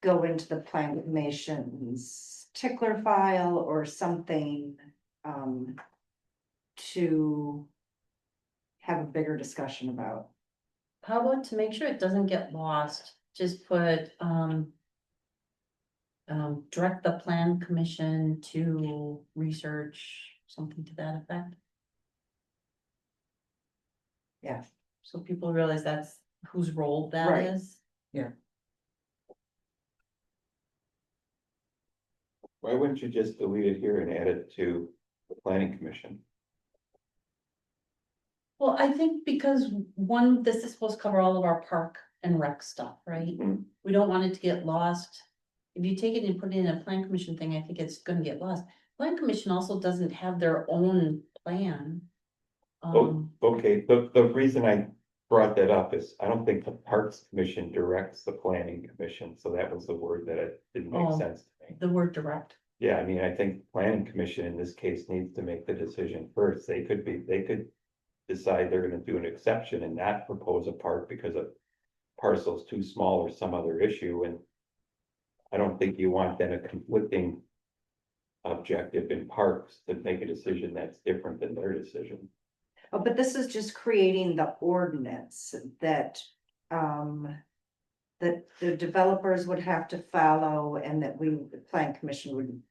Go into the plan commission's tickler file or something, to. Have a bigger discussion about. How about to make sure it doesn't get lost, just put, direct the plan commission to research, something to that effect. Yeah. So people realize that's whose role that Right. is. Why wouldn't you just delete it here and add it to the planning commission? Well, I think because one, this is supposed to cover all of our park and rec stuff, right? Mhm. We don't want it to get lost. If you take it and put it in a plan commission thing, I think it's gonna get lost. Plan commission also doesn't have their own plan. Oh, okay, the reason I brought that up is I don't think the Parks Commission directs the planning commission, so that was the word that it didn't make Oh. sense to me. The word direct. Yeah, I mean, I think planning commission in this case needs to make the decision first. They could decide they're gonna do an exception and not propose a park because a parcel's too small or some other issue, and I don't think you want then a conflicting objective in parks to make a decision that's different than their decision. Oh, but this is just creating the ordinance that, that the developers would have to follow and that the plan commission would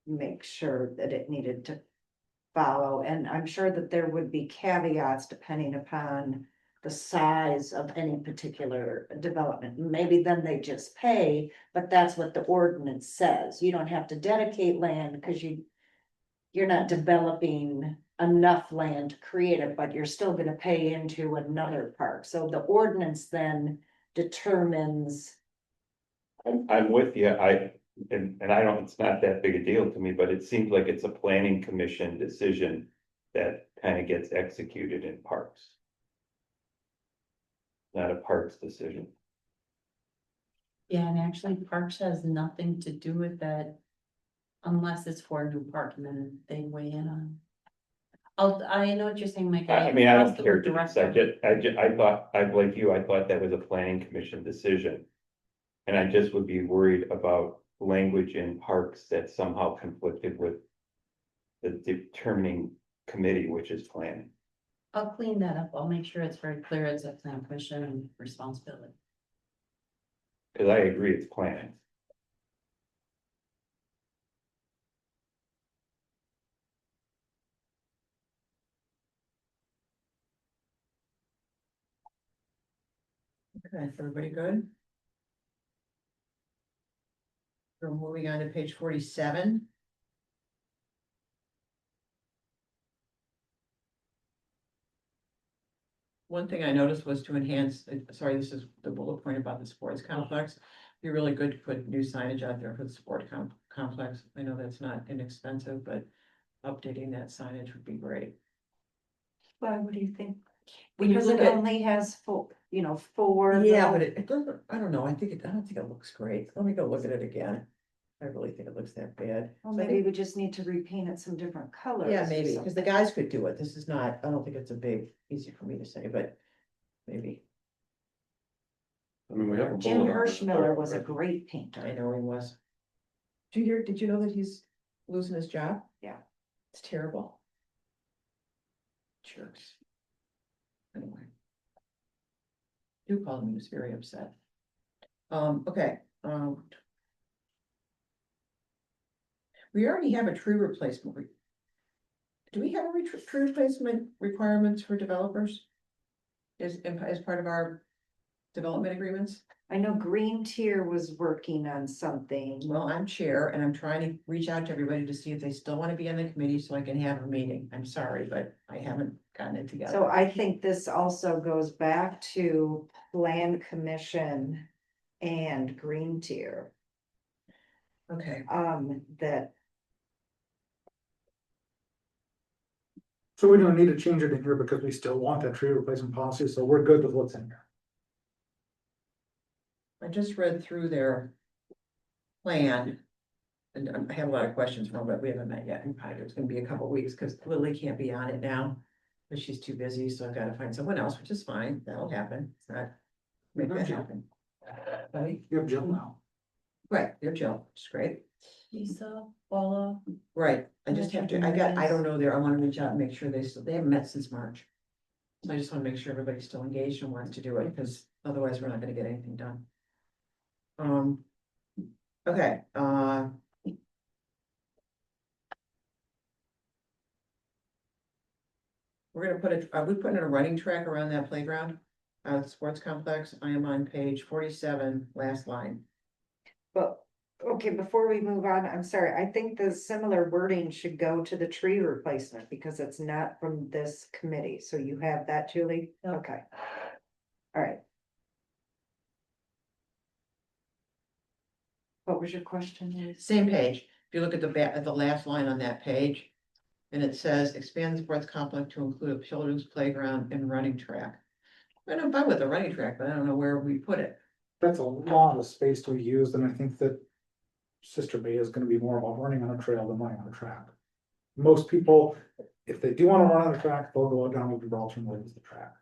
make sure that it needed to follow. And I'm sure that there would be caveats depending upon the size of any particular development. Maybe then they just pay, but that's what the ordinance says. You don't have to dedicate land because you're not developing enough land to create it, but you're still gonna pay into another park. So the ordinance then determines. I'm with you, and I don't, it's not that big a deal to me, but it seems like it's a planning commission decision that kind of gets executed in parks. Not a parks decision. Yeah, and actually Parks has nothing to do with that. Unless it's for a new park and then they weigh in on. I know what you're saying, Mike. I mean, I don't crossed the care word to direct decide, out. I thought, like you, I thought that was a planning commission decision. And I just would be worried about language in parks that somehow conflicted with the determining committee, which is planning. I'll clean that up. I'll make sure it's very clear as a plan commission and responsibility. Cause I agree, it's planning. Okay, everybody good? We're moving on to page 47. One thing I noticed was to enhance, sorry, this is the bullet point about the sports complex. Be really good to put new signage out there for the sport complex. I know that's not inexpensive, but updating that signage would be great. Why, what do you think? When you Because look it at- only has four, four. Yeah, little- but it doesn't, I don't know, I don't think it looks great. Let me go look at it again. I really think it looks that bad. Well, So I maybe think- we just need to repaint it some different colors. Yeah, or maybe, because the something. guys could do it. This is not, I don't think it's a big, easy for me to say, but maybe. I mean, we have a Jim bullet on it. Hirschmiller was a great painter. I know he was. Did you know that he's losing his job? Yeah. It's terrible. Jerks. Anyway. Do call him, he was very upset. Okay, we already have a tree replacement. Do we have a tree replacement requirements for developers? As part of our development agreements? I know Green Tier was working on something. Well, I'm chair and I'm trying to reach out to everybody to see if they still want to be on the committee so I can have a meeting. I'm sorry, but I haven't gotten it together. So I think this also goes back to Plan Commission and Green Tier, Okay, that. So we don't need to change it in here because we still want that tree replacement policy, so we're good with what's in here. I just read through their plan. And I have a lot of questions from, but we haven't met yet, and probably it's gonna be a couple weeks, because Lily can't be on it now. But she's too busy, so I've gotta find someone else, which is fine, that'll happen, it's not, make that happen. Right, You have Jill now. right, they're Jill, which is great, Lisa, Paula, right, I just have to, I don't know there, I wanna reach out and make sure they haven't met since March. So I just wanna make sure everybody's still engaged and wants to do it, because otherwise we're not gonna get anything done. Okay, we're gonna put are we putting a running track around that playground? The sports complex, I am on page 47, last line. But, okay, before we move on, I'm sorry, I think the similar wording should go to the tree replacement because it's not from this committee. So you have that, Julie? Yep. Okay. All right. What was your question? Liz? Same page, if you look at the last line on that page. And it says expand the sports complex to include a children's playground and running track. I'm fine with the running track, but I don't know where we put it. That's a lot of space to be used, and I think that Sister Bay is gonna be more about running on a trail than running on a track. Most people, if they do wanna run on a track, they'll go down to Gibraltar and use the track.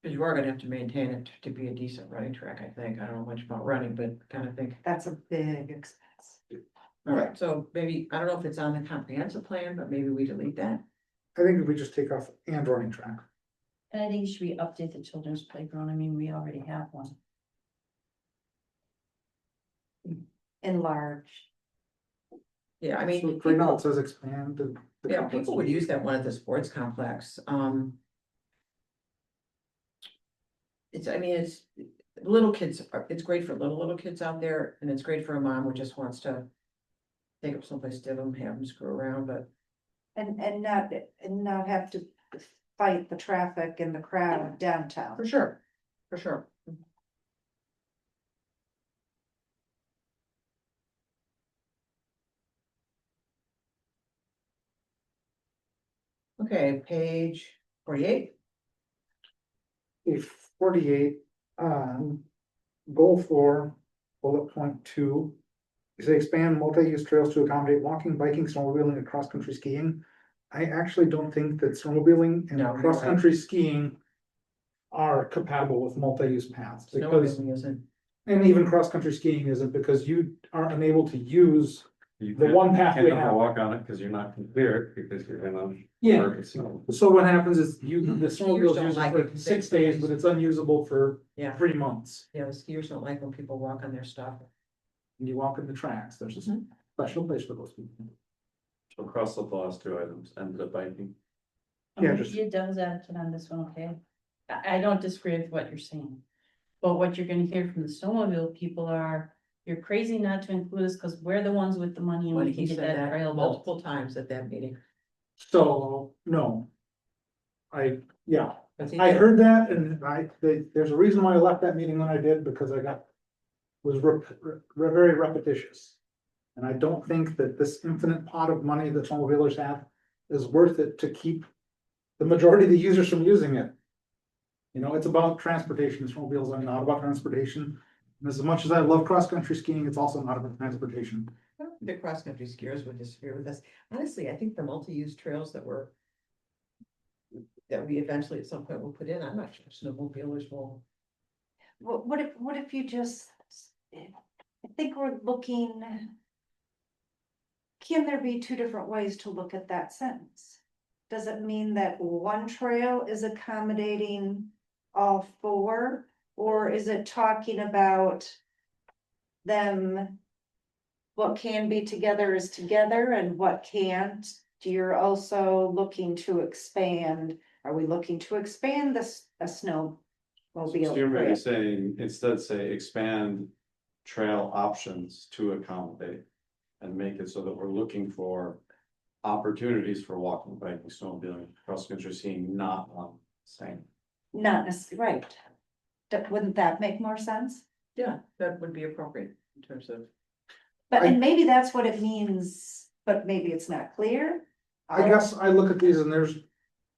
Cause you are gonna have to maintain it to be a decent running track, I think. I don't know much about running, but kind of think. That's a big expense. All right, so maybe, I don't know if it's on the comprehensive plan, but maybe we delete that. I think if we just take off and running track. and I think should we update the children's playground? I mean, we already have one. Enlarge. Yeah, I mean, So right now people, it says expand the. yeah, complex. people would use that one at the sports complex. It's, I mean, it's little kids, it's great for little kids out there, and it's great for a mom who just wants to take up someplace to have them screw around, but And not have to fight the traffic and the crowd downtown. for sure, for sure. Okay, page 48. A 48, goal 4, bullet point 2. You say expand multi-use trails to accommodate walking, biking, snowmobiling, and cross-country skiing. I actually don't think that snowmobiling and No, you're right. cross-country skiing are compatible with multi-use paths, because, Snowmobiling isn't. and even cross-country skiing isn't, because you are unable to use You the can't- one path can't we have a have. walk on it, cause you're not gonna clear it, because you're gonna. Yeah. work it snow. So what happens is the snowmobile's don't used like for it. 6 days, but it's unusable for Yeah, 3 months. yeah, the skiers don't like when people walk on their stuff. And you walk in the tracks, there's a Mhm. special place for those people. So across the last two items, ended up biking. Yeah, I'm just- gonna be a devil's advocate on this one, okay? I don't disagree with what you're saying. But what you're gonna hear from the snowmobile people are, you're crazy not to include us, cause we're the ones with the money and When we he can get said that that trail built. multiple times at that meeting. So, no. Yeah, But he I did. heard that, and there's a reason why I left that meeting when I did, because was very repetitious. And I don't think that this infinite pot of money that snowmobilers have is worth it to keep the majority of the users from using it. You know, it's about transportation, snowmobiles are not about transportation. And as much as I love cross-country skiing, it's also not about transportation. I don't think the cross-country skiers would disagree with us. Honestly, I think the multi-use trails that we eventually at some point will put in, I'm not sure snowmobilers will. What if you just, I think we're looking. Can there be two different ways to look at that sentence? Does it mean that one trail is accommodating all 4? Or is it talking about them? What can be together is together and what can't? You're also looking to expand, are we looking to expand this, a snowmobile So you're maybe trail? saying, instead say expand trail options to accommodate. And make it so that we're looking for opportunities for walking, biking, snowmobiling, cross-country skiing, not on same. Not necessarily, right. Wouldn't that make more sense? Yeah, that would be appropriate in terms of. But, and maybe that's what it means, but maybe it's not clear. I guess I look at these and there's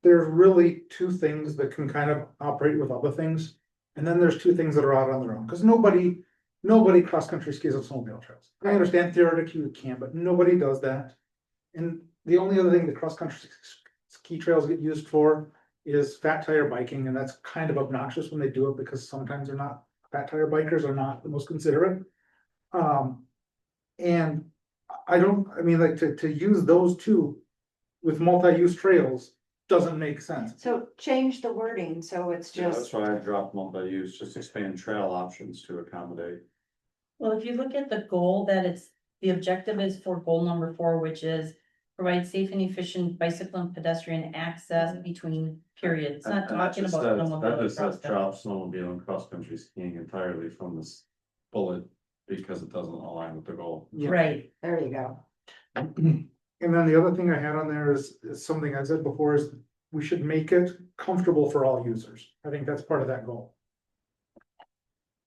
really two things that can kind of operate with other things. And then there's two things that are out on their own, because nobody cross-country skis on snowmobile trails. I understand theoretically you can, but nobody does that. And the only other thing the cross-country ski trails get used for is fat tire biking, and that's kind of obnoxious when they do it, because sometimes they're not, fat tire bikers are not the most considerate. And I mean, like, to use those two with multi-use trails doesn't make sense. So change the wording, so it's Yeah, that's just, why I dropped multi-use, just expand trail options to accommodate. Well, if you look at the goal that the objective is for goal number 4, which is provide safe and efficient bicycle and pedestrian access between periods. It's not And that talking just about says- snowmobile That and just says cross-country. drop snowmobile and cross-country skiing entirely from this bullet, because it doesn't align with the goal. Yeah. Right, there you go. And then the other thing I had on there is something I said before, is we should make it comfortable for all users. I think that's part of that goal.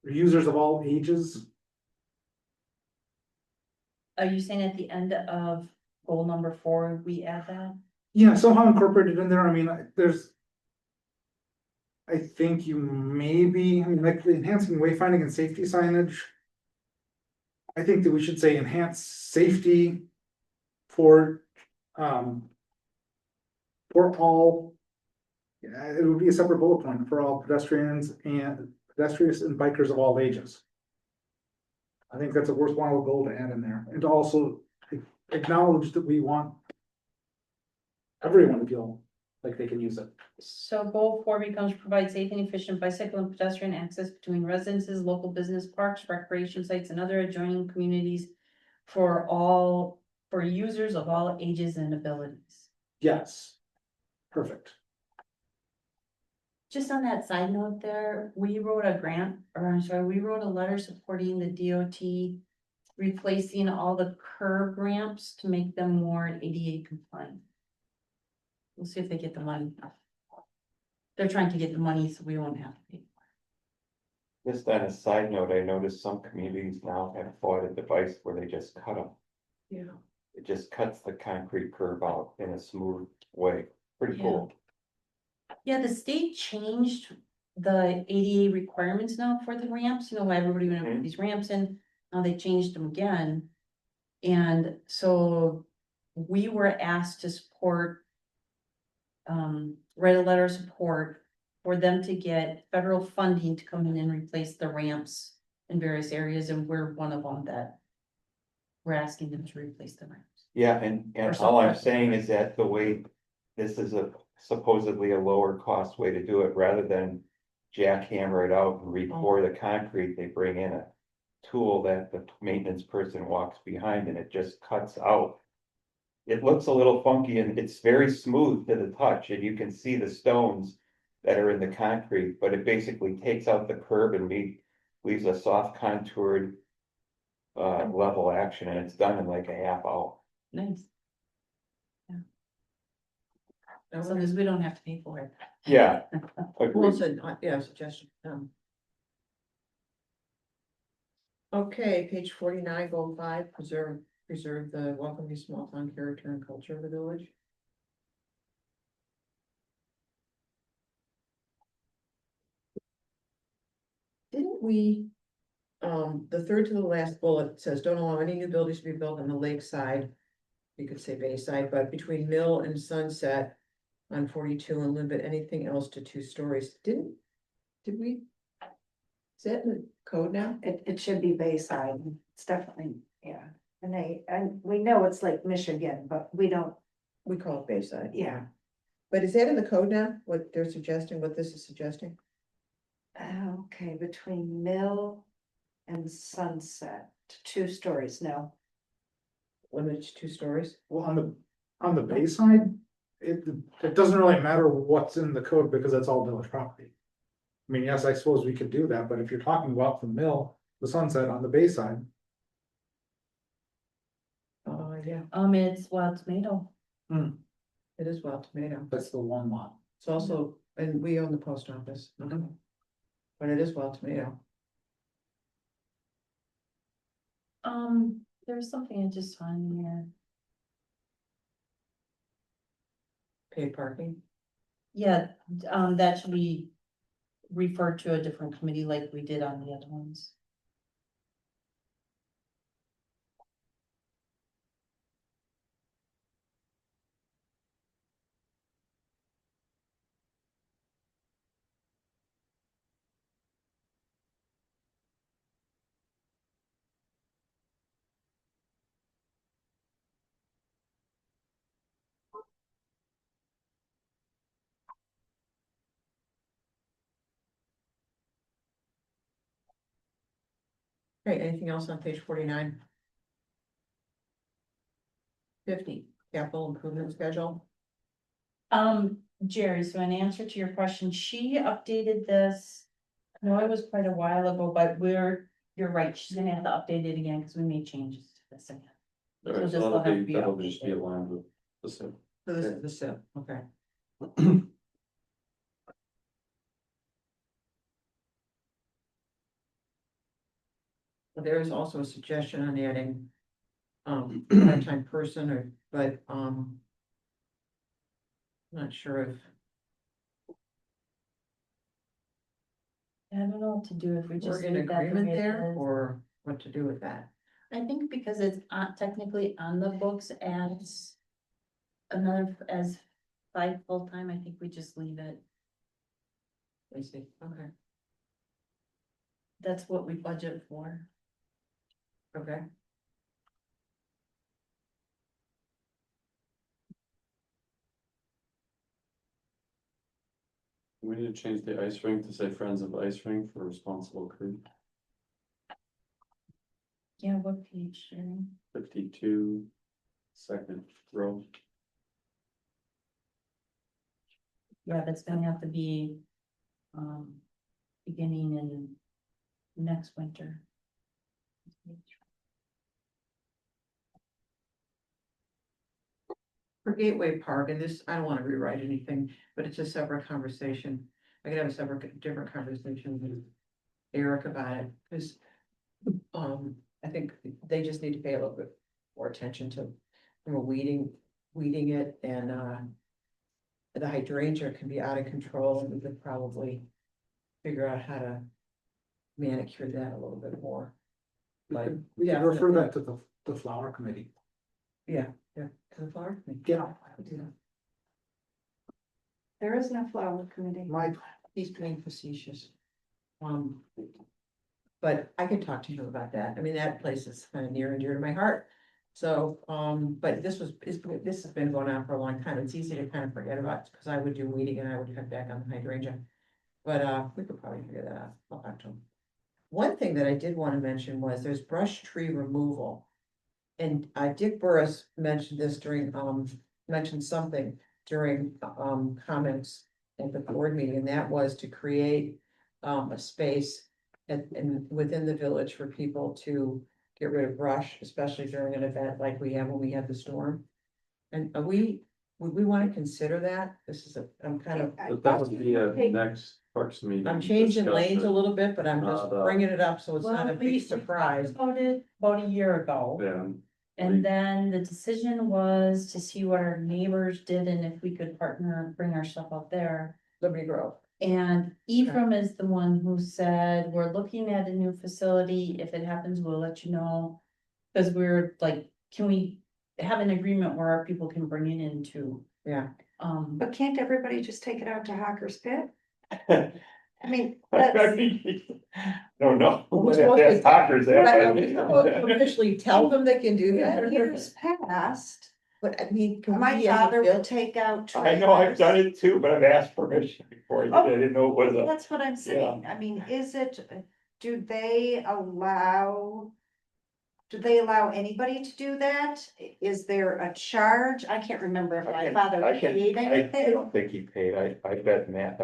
Users of all ages. are you saying at the end of goal number 4, we add that? Yeah, somehow incorporated in there. I mean, I think you maybe, I mean, like enhancing wayfinding and safety signage. I think that we should say enhance safety for all. Yeah, it would be a separate bullet point for all pedestrians and bikers of all ages. I think that's a worthwhile goal to add in there, and to also acknowledge that we want everyone to feel like they can use it. So goal 4 becomes provide safe and efficient bicycle and pedestrian access between residences, local business parks, recreation sites, and other adjoining communities for users of all ages and abilities. Yes. Perfect. Just on that side note there, we wrote a letter supporting the DOT replacing all the curb ramps to make them more ADA compliant. We'll see if they get the money. They're trying to get the money so we won't have to pay. Just on a side note, I noticed some communities now have bought a device where they just cut them. Yeah. It just cuts the concrete curve out in a smooth way. Pretty cool. Yeah, the state changed the ADA requirements now for the ramps, everybody went to put these ramps in, now they changed them again. And so we were asked to support, write a letter of support for them to get federal funding to come in and replace the ramps in various areas, and we're one of them that we're asking them to replace the ramps. Yeah, and Or all I'm support. saying is that the way, this is supposedly a lower cost way to do it, rather than jackhammer it out and re-pour the concrete, they bring in a tool that the maintenance person walks behind and it just cuts out. It looks a little funky and it's very smooth to the touch, and you can see the stones that are in the concrete, but it basically takes out the curb and leaves a soft contoured level action, and it's done in like a half hour. Nice, Now, as long as we don't have to pay for it. Yeah. Well Agreed. said, yeah, suggestion. Okay, page 49, goal 5, preserve the welcoming small town character and culture of the village. Didn't we, the third to the last bullet says, don't allow any new buildings to be built on the lakeside. You could say Bayside, but between Mill and Sunset on 42 and limit anything else to 2 stories. Did we? Is that in the code now? It should be Bayside, it's definitely, yeah, and we know it's like Michigan, but we don't, We call it Bayside. yeah. But is that in the code now? What they're suggesting, what this is suggesting? Okay, between Mill and Sunset, 2 stories, no. Limited to 2 stories? Well, on the Bayside, it doesn't really matter what's in the code, because that's all village property. I mean, yes, I suppose we could do that, but if you're talking about the Mill, the Sunset on the Bayside, Yeah, It's Wild Tomato. it is Wild Tomato. that's the one lot. It's also, and we own the post office. But it is Wild Tomato. There's something I just found in here. paid parking? Yeah, that should be referred to a different committee like we did on the other ones. Okay, anything else on page 49? 50, capital improvement schedule. Jerry, so in answer to your question, she updated this. I know it was quite a while ago, but you're right, she's gonna have to update it again, because we made changes to this again. All So right, this so will have to be that'll just be updated. aligned with the same. So this is the SIP, okay. There is also a suggestion on adding part-time person or, but not sure if I don't know what to do if we we're just in leave that the agreement way it there is. or what to do with that. I think because it's technically on the books as as 5 full-time, I think we just leave it. I see, okay, That's what we budget for. okay. We need to change the ice rink to say Friends of Ice Rink for responsible crew, Yeah, what page, Jerry? 52, second row. Yeah, that's gonna have to be, beginning in next winter. For Gateway Park, and this, I don't wanna rewrite anything, but it's a separate conversation. I could have a separate, different conversation with Eric about it, because I think they just need to pay a little bit more attention to, from a weeding it, and the hydrangea can be out of control, and we could probably figure out how to manicure that a little bit more. But We can refer definitely- that to the flower committee. Yeah, to the flower. Yeah. There is no flower committee. My, He's being facetious. But I could talk to him about that. I mean, that place is kind of near and dear to my heart. So, but this has been going on for a long time. It's easy to kind of forget about, because I would do weeding and I would cut back on the hydrangea. But, we could probably figure that out. I'll talk to him. One thing that I did want to mention was there's brush tree removal. And, Dick Burris mentioned this during, mentioned something during, comments at the board meeting, and that was to create, a space within the village for people to get rid of brush, especially during an event like we have when we had the storm. And would we want to consider that? This is I'm kind of, But that would be a next Parks meeting. I'm changing lanes a discussion. little bit, but I'm just bringing it up, so it's not a big surprise. About it about a year ago. Yeah, And then the decision was to see what our neighbors did and if we could partner and bring our stuff up there. Liberty Grove. And Ephraim is the one who said, we're looking at a new facility. If it happens, we'll let you know. Cause we're like, can we have an agreement where our people can bring it in too? Yeah. But can't everybody just take it out to Hawker's Pit? I I mean, that's, don't know. We're supposed to- That's Hawkers there. Are we supposed to officially tell them they can do that? years past, But I mean, can my we as a father bill- would take out. I know, I've done trailers. it too, but I've asked permission before, I didn't know it was a. That's what I'm saying. I mean, do they allow? Do they allow anybody to do that? Is there a charge? I can't remember if my father paid I anything. don't think he paid, I bet Matt,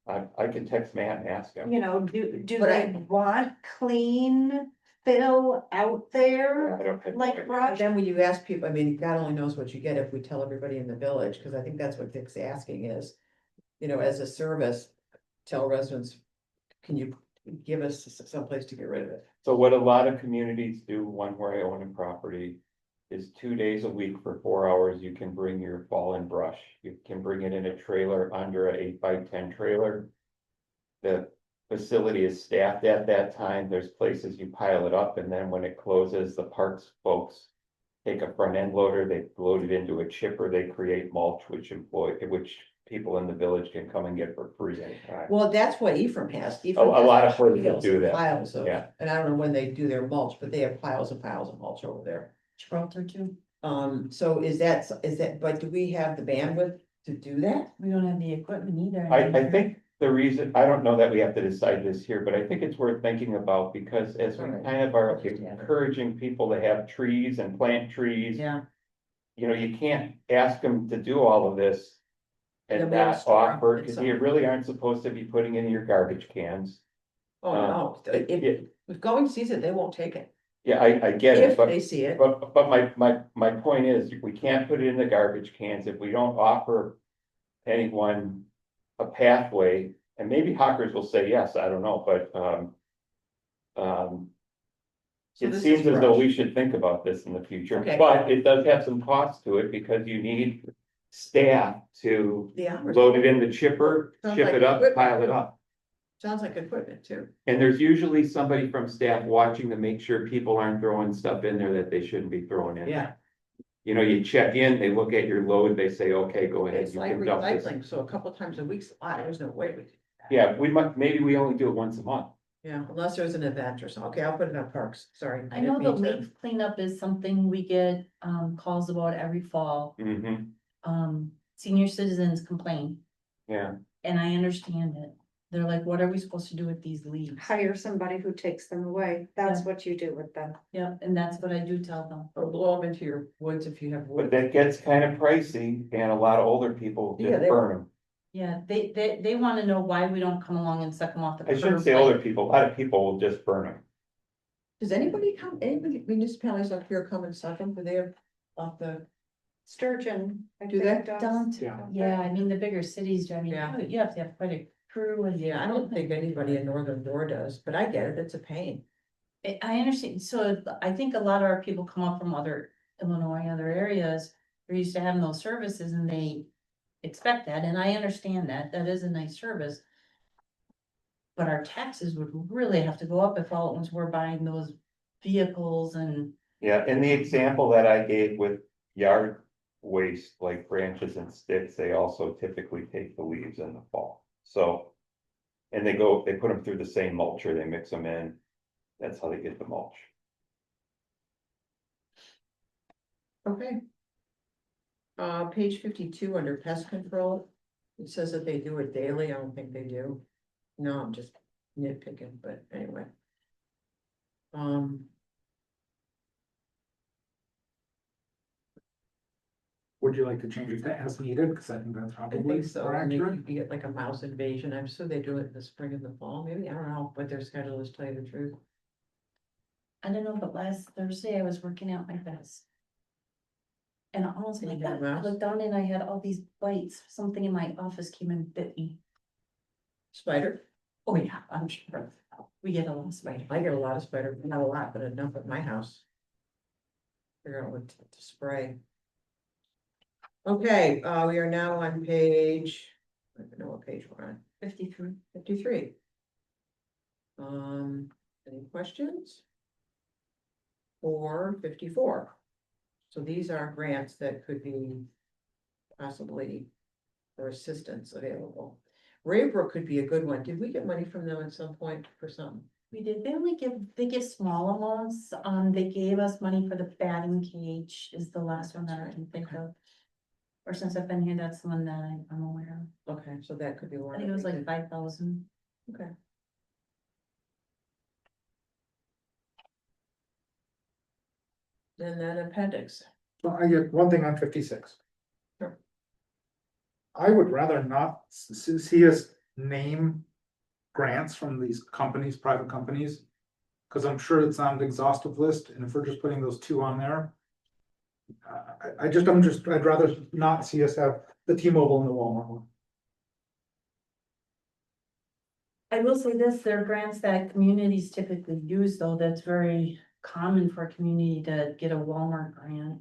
I can text Matt and ask him. You know, do But they want clean fill out there I don't- like But brush? then when you ask people, I mean, God only knows what you get if we tell everybody in the village, because I think that's what Dick's asking is, you know, as a service, tell residents, can you give us someplace to get rid of it? So what a lot of communities do, one where I own a property, is 2 days a week for 4 hours, you can bring your fallen brush. You can bring it in a trailer under a 8x10 trailer. The facility is staffed at that time. There's places you pile it up, and then when it closes, the parks folks take a front end loader, they load it into a chipper, they create mulch, which people in the village can come and get for free anytime. Well, that's what Ephraim has. A lot of places Piles do and that. Piles of, Yeah. and I don't know when they do their mulch, but they have piles and piles of mulch over there. Gibraltar too. So is that, but do we have the bandwidth to do that? We don't have the equipment either. I think the reason, I don't know that we have to decide this here, but I think it's worth thinking about, because as we Alright. kind of are encouraging people to have trees and plant trees. Yeah. You know, you can't ask them to do all of this. And And then we have not to store 'em offer, in because some- you really aren't supposed to be putting in your garbage cans. Oh, no, if going sees it, they won't take it, Yeah, I get it, if but. they see it. But my point is, we can't put it in the garbage cans if we don't offer anyone a pathway, and maybe hawkers will say yes, I don't know, but, So it this seems is as though brush. we should think about this in the future, Okay. but it does have some cost to it, because you need staff to The hours. load it in the chipper, Sounds ship like it up, equipment, pile it too. up. Sounds like equipment too. And there's usually somebody from staff watching to make sure people aren't throwing stuff in there that they shouldn't be throwing in. Yeah, You know, you check in, they look at your load, they say, okay, go ahead. it's you like can dump this." recycling, so a couple times a week's a lot, there's no way we do that. Yeah, maybe we only do it once a month. Yeah, unless there's an event or something. Okay, I'll put it on parks, sorry. I know the didn't mean to- leaf cleanup is something we get, calls about every fall. Senior citizens complain, Yeah, and I understand it. They're like, what are we supposed to do with these leaves? Hire somebody who takes them away. That's what you do with them. Yeah, and that's what I do tell them. Or blow them into your woods if you have but wood. that gets kind of pricey, and a lot of older people Yeah, just they- burn them. Yeah, they wanna know why we don't come along and suck them off the I curb. shouldn't say older people, a lot of people will just burn them. Does anybody municipalities up here come and suck them? Do they have off the, Sturgeon. I Do think, they? does. Don't, Yeah. yeah, I mean, the bigger cities, I mean, Yeah. you have to have quite a crew and. yeah, I don't think anybody in Northern Door does, but I get it, it's a pain. I understand, so I think a lot of our people come up from other Illinois, other areas, they're used to having those services and they expect that, and I understand that, that is a nice service. But our taxes would really have to go up if all at once we're buying those vehicles and, Yeah, in the example that I gave with yard waste, like branches and sticks, they also typically take the leaves in the fall, so. And they put them through the same mulcher, they mix them in, that's how they get the mulch. Okay. Page 52 under pest control, it says that they do it daily, I don't think they do. No, I'm just nitpicking, but anyway. Would you like to change it to as needed? Because I think that's I probably think so, more and maybe accurate. you get like a mouse invasion, I'm sure they do it in the spring and the fall, maybe, I don't know what their schedule is, to tell you the truth. I don't know, but last Thursday I was working out my best. And I almost And like you got that, a I mouse? looked down and I had all these bites, something in my office came and bit me. Spider, Oh yeah, I'm sure, we get a lot of spider. I get a lot of spider, not a lot, but enough at my house. Figure out what to spray. Okay, we are now on page, I don't know what page we're on. 53. 53. Any questions? Or 54. So these are grants that could be possibly for assistance available. Raybrook could be a good one. Did we get money from them at some point for something? We did, they give small amounts, they gave us money for the batting cage is the last one that I can think of. Or since I've been here, that's the one that I'm aware of. Okay, so that could be one. I think it was like 5,000. Okay. Then that appendix. So I get one thing on 56. Sure. I would rather not see us name grants from these companies, private companies. Cause I'm sure it's on the exhaustive list, and if we're just putting those two on there. I'd rather not see us have the T-Mobile and the Walmart one. I will say this, there are grants that communities typically use though, that's very common for a community to get a Walmart grant.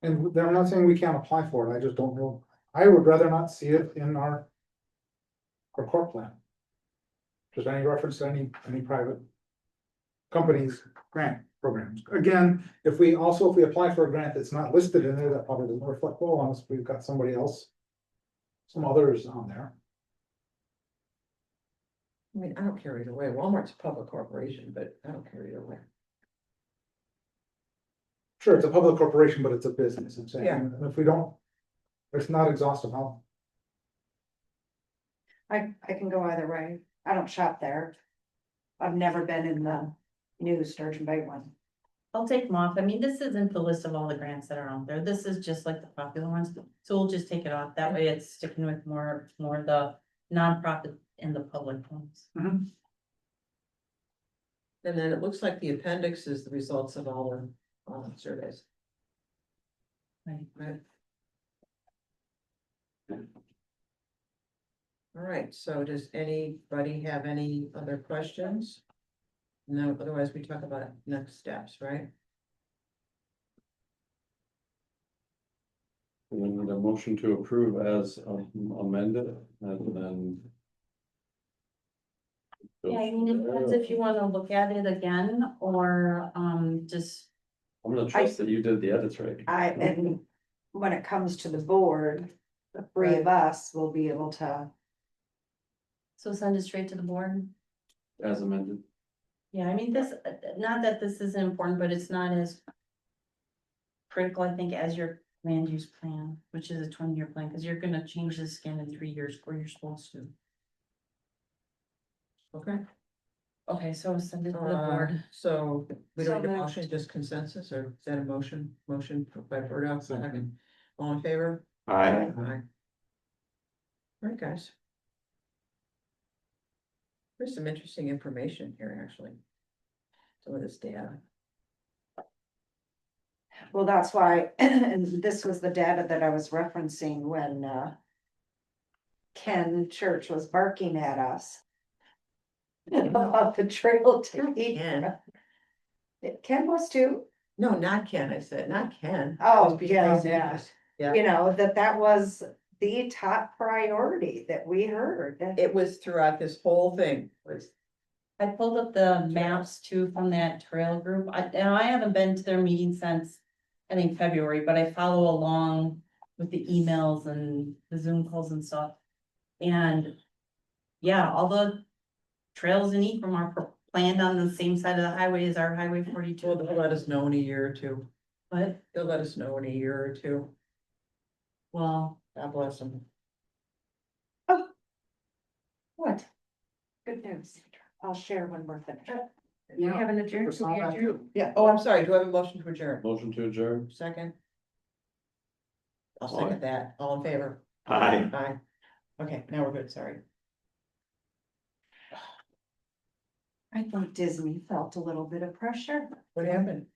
And I'm not saying we can't apply for it, I just don't know, I would rather not see it in our core plan. Just any reference to any private companies' grant programs. Again, if we apply for a grant that's not listed in there, that probably doesn't reflect well on us, we've got somebody else. Some others on there. I mean, I don't care either way. Walmart's a public corporation, but I don't care either way. Sure, it's a public corporation, but it's a business, I'm saying, Yeah. and if we don't, it's not exhaustive, how? I can go either way. I don't shop there. I've never been in the new Sturgeon Bay one. I'll take them off. I mean, this isn't the list of all the grants that are out there. This is just like the popular ones. So we'll just take it off. That way it's sticking with more the nonprofit and the public ones. And then it looks like the appendix is the results of all the surveys. Right. Right. All right, so does anybody have any other questions? No, otherwise we talk about next steps, right? We need a motion to approve as amended, and then. Yeah, I mean, it depends if you wanna look at it again or just, I'm gonna trust that you did the edits right. And when it comes to the board, the three of us will be able to, so send it straight to the board. As amended. Yeah, I mean, this, not that this isn't important, but it's not as critical, I think, as your land use plan, which is a 20-year plan, because you're gonna change this again in 3 years where you're supposed to. Okay. Okay, so send it to the board. So we don't need a So motion, just consensus, or is that a motion? Motion by Bordeaux, second. All in favor? I, Aye. All right, guys. There's some interesting information here, actually. Some of this data. well, that's why, and this was the data that I was referencing when Ken Church was barking at us about the trail to Ken. Ken was too, No, not Ken, I said, not Ken. Oh, It was yeah, because he yeah. was- Yeah, you know, that was the top priority that we heard. it was throughout this whole thing, was, I pulled up the maps too from that trail group. Now I haven't been to their meeting since, I think February, but I follow along with the emails and the Zoom calls and stuff. And yeah, all the trails in Ephraim are planned on the same side of the highway as our Highway well, 42. they'll let us know in a year or two. But, They'll let us know in a year or two. well, God bless them. what? Good news. I'll share when we're finished. You haven't adjourned, It's not that you. Yeah, oh, I'm sorry, do I have a motion to adjourn? Motion to adjourn. Second? I'll second that, all in favor? I. Aye. Okay, now we're good, sorry. I thought Disney felt a little bit of pressure. What happened?